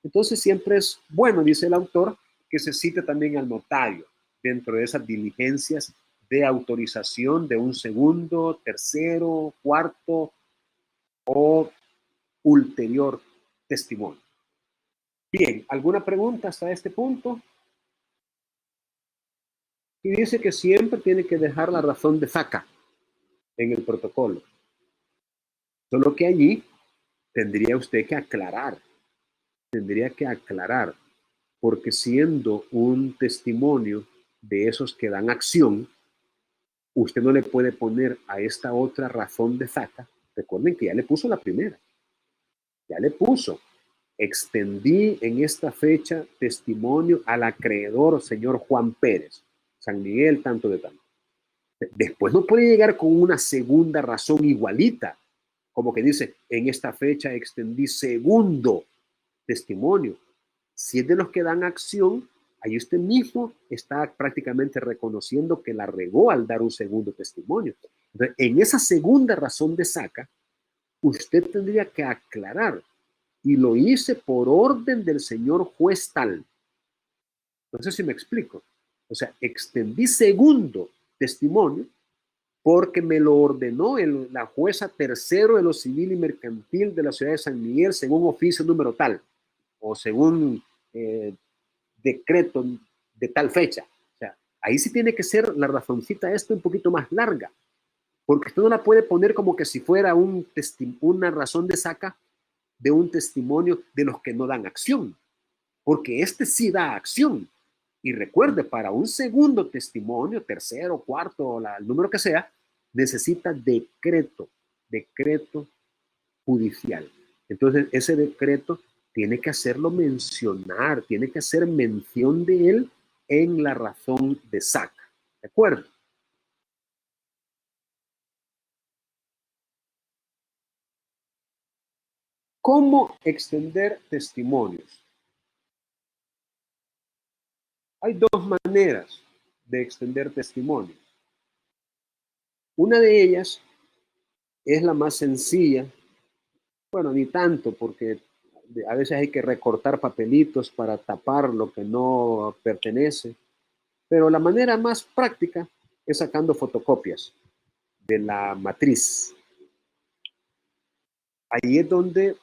Entonces siempre es bueno, dice el autor, que se cite también al notario dentro de esas diligencias de autorización de un segundo, tercero, cuarto o ulterior testimonio. Bien, ¿alguna pregunta hasta este punto? Y dice que siempre tiene que dejar la razón de faca en el protocolo. Solo que allí tendría usted que aclarar, porque siendo un testimonio de esos que dan acción, usted no le puede poner a esta otra razón de faca. Recuerden que ya le puso la primera. Ya le puso. Extendí en esta fecha testimonio al acreedor señor Juan Pérez, San Miguel, tanto de tanto. Después no puede llegar con una segunda razón igualita, como que dice, en esta fecha extendí segundo testimonio. Si es de los que dan acción, ahí usted mismo está prácticamente reconociendo que la regó al dar un segundo testimonio. Entonces, en esa segunda razón de saca, usted tendría que aclarar, y lo hice por orden del señor juez tal. No sé si me explico. O sea, extendí segundo testimonio porque me lo ordenó la jueza tercero de lo civil y mercantil de la ciudad de San Miguel según oficio número tal o según decreto de tal fecha. O sea, ahí sí tiene que ser la razoncita un poquito más larga, porque usted no la puede poner como que si fuera una razón de saca de un testimonio de los que no dan acción, porque este sí da acción. Y recuerde, para un segundo testimonio, tercero, cuarto, el número que sea, necesita decreto judicial. Entonces, ese decreto tiene que hacerlo mencionar, tiene que hacer mención de él en la razón de saca. ¿De acuerdo? ¿Cómo extender testimonios? Hay dos maneras de extender testimonios. Una de ellas es la más sencilla. Bueno, ni tanto, porque a veces hay que recortar papelitos para tapar lo que no pertenece. Pero la manera más práctica es sacando fotocopias de la matriz. Ahí es donde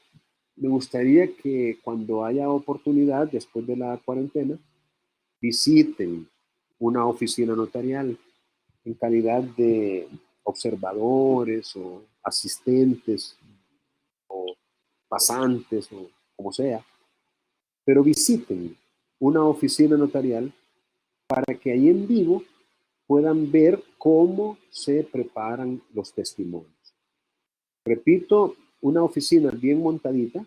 me gustaría que cuando haya oportunidad, después de la cuarentena, visiten una oficina notarial en calidad de observadores o asistentes o pasantes o como sea, pero visiten una oficina notarial para que ahí en vivo puedan ver cómo se preparan los testimonios. Repito, una oficina bien montadita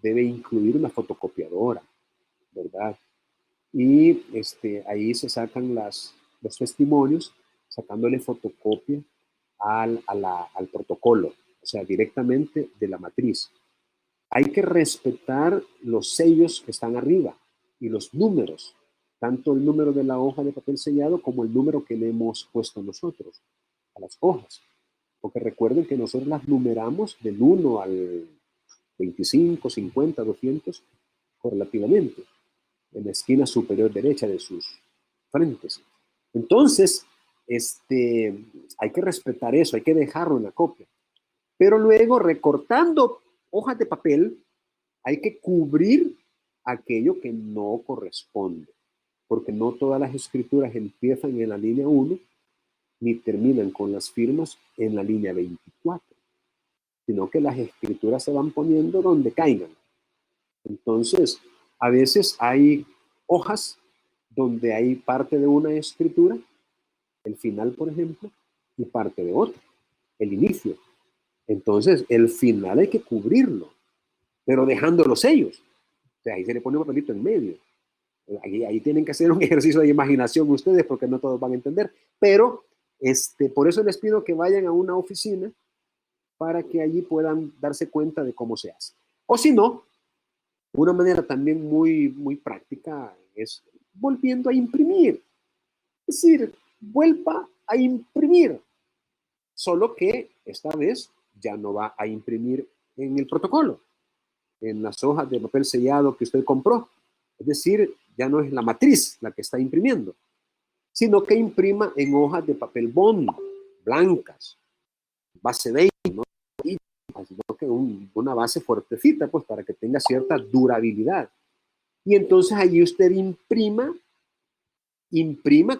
debe incluir una fotocopiadora, ¿verdad? Y ahí se sacan los testimonios sacándole fotocopia al protocolo, o sea, directamente de la matriz. Hay que respetar los sellos que están arriba y los números, tanto el número de la hoja de papel sellado como el número que le hemos puesto nosotros a las hojas. Porque recuerden que nosotros las numeramos del 1 al 25, 50, 200 correlativamente en la esquina superior derecha de sus frentes. Entonces, hay que respetar eso, hay que dejarlo en la copia. Pero luego, recortando hojas de papel, hay que cubrir aquello que no corresponde, porque no todas las escrituras empiezan en la línea 1 ni terminan con las firmas en la línea 24, sino que las escrituras se van poniendo donde caigan. Entonces, a veces hay hojas donde hay parte de una escritura, el final, por ejemplo, y parte de otra, el inicio. Entonces, el final hay que cubrirlo, pero dejando los sellos. O sea, ahí se le pone un papelito en medio. Ahí tienen que hacer un ejercicio de imaginación ustedes, porque no todos van a entender. Pero, por eso les pido que vayan a una oficina para que allí puedan darse cuenta de cómo se hace. O si no, una manera también muy, muy práctica es volviendo a imprimir. Es decir, vuelva a imprimir. Solo que esta vez ya no va a imprimir en el protocolo. en las hojas de papel sellado que usted compró. Es decir, ya no es la matriz la que está imprimiendo, sino que imprima en hojas de papel bond, blancas, base 20, ¿no? Sino que una base fuertecita, pues para que tenga cierta durabilidad. Y entonces allí usted imprima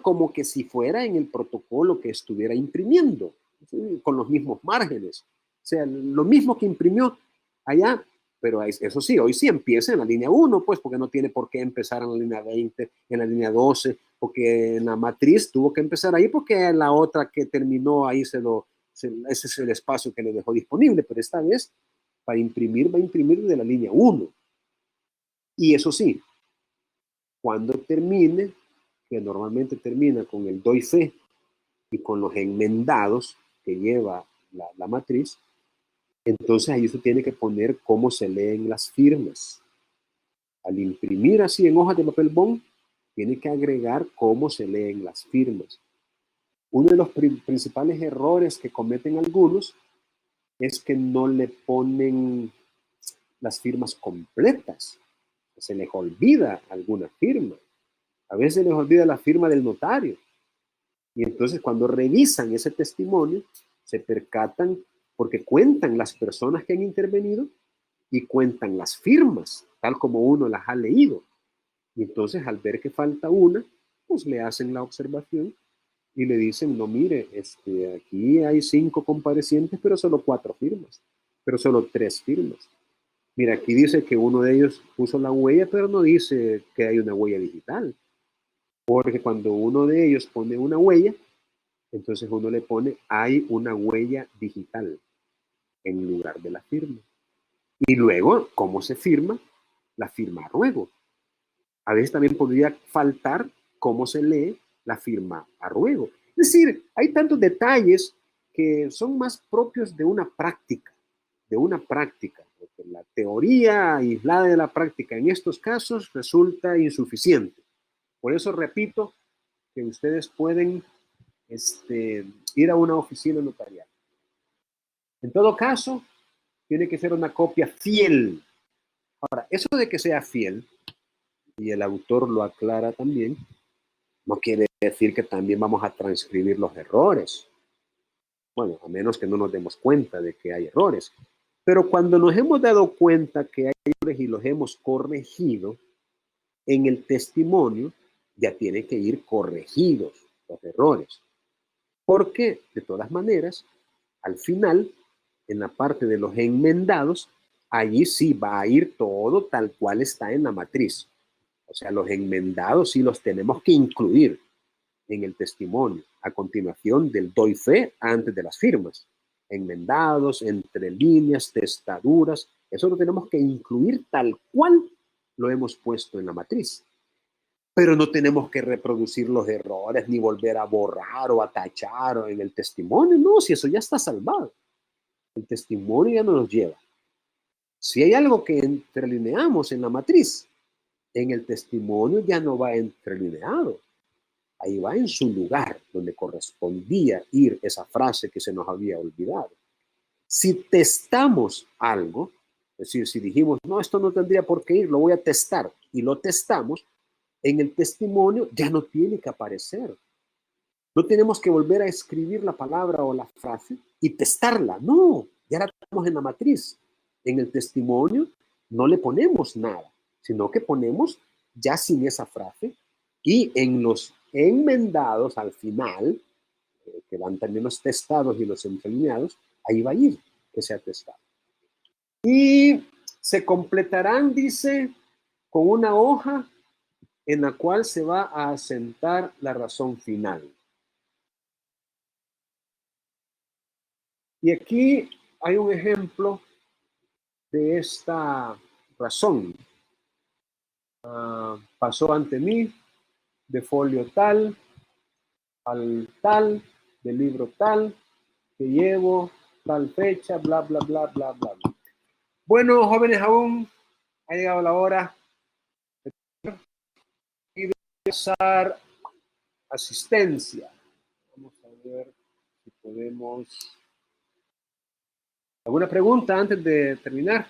como que si fuera en el protocolo que estuviera imprimiendo, ¿sí? Con los mismos márgenes. O sea, lo mismo que imprimió allá, pero eso sí, hoy sí empieza en la línea 1, pues porque no tiene por qué empezar en la línea 20, en la línea 12, porque en la matriz tuvo que empezar ahí porque la otra que terminó ahí ese es el espacio que le dejó disponible, pero esta vez para imprimir va a imprimir de la línea 1. Y eso sí, cuando termine, que normalmente termina con el doy fe y con los enmendados que lleva la matriz, entonces ahí usted tiene que poner cómo se leen las firmas. Al imprimir así en hojas de papel bond, tiene que agregar cómo se leen las firmas. Uno de los principales errores que cometen algunos es que no le ponen las firmas completas. Se les olvida alguna firma. A veces les olvida la firma del notario. Y entonces cuando revisan ese testimonio, se percatan porque cuentan las personas que han intervenido y cuentan las firmas, tal como uno las ha leído. Y entonces al ver que falta una, pues le hacen la observación y le dicen, no, mire, aquí hay 5 comparecientes, pero solo 4 firmas, pero solo 3 firmas. Mira, aquí dice que uno de ellos puso la huella, pero no dice que hay una huella digital. Porque cuando uno de ellos pone una huella, entonces uno le pone, hay una huella digital en lugar de la firma. Y luego, ¿cómo se firma? La firma a ruego. A veces también podría faltar cómo se lee la firma a ruego. Es decir, hay tantos detalles que son más propios de una práctica, porque la teoría aislada de la práctica en estos casos resulta insuficiente. Por eso repito que ustedes pueden ir a una oficina notarial. En todo caso, tiene que ser una copia fiel. Ahora, eso de que sea fiel, y el autor lo aclara también, no quiere decir que también vamos a transcribir los errores. Bueno, a menos que no nos demos cuenta de que hay errores. Pero cuando nos hemos dado cuenta que hay errores y los hemos corregido, en el testimonio ya tienen que ir corregidos los errores. Porque, de todas maneras, al final, en la parte de los enmendados, allí sí va a ir todo tal cual está en la matriz. O sea, los enmendados sí los tenemos que incluir en el testimonio, a continuación del doy fe antes de las firmas. Enmendados, entre líneas, testaduras, eso lo tenemos que incluir tal cual lo hemos puesto en la matriz. Pero no tenemos que reproducir los errores, ni volver a borrar o a tachar en el testimonio. No, si eso ya está salvado. El testimonio ya no nos lleva. Si hay algo que entrelineamos en la matriz, en el testimonio ya no va entrelineado. Ahí va en su lugar, donde correspondía ir esa frase que se nos había olvidado. Si testamos algo, es decir, si dijimos, no, esto no tendría por qué ir, lo voy a testar, y lo testamos, en el testimonio ya no tiene que aparecer. No tenemos que volver a escribir la palabra o la frase y testarla. No, ya la tenemos en la matriz. En el testimonio no le ponemos nada, sino que ponemos ya sin esa frase y en los enmendados al final, que van también los testados y los entrelineados, ahí va a ir que sea testado. Y se completarán, dice, con una hoja en la cual se va a asentar la razón final. Y aquí hay un ejemplo de esta razón. Pasó ante mí de folio tal, al tal, del libro tal, que llevo tal fecha, bla, bla, bla, bla, bla, bla. Bueno, jóvenes, aún ha llegado la hora de empezar asistencia. Vamos a ver si podemos... ¿Alguna pregunta antes de terminar?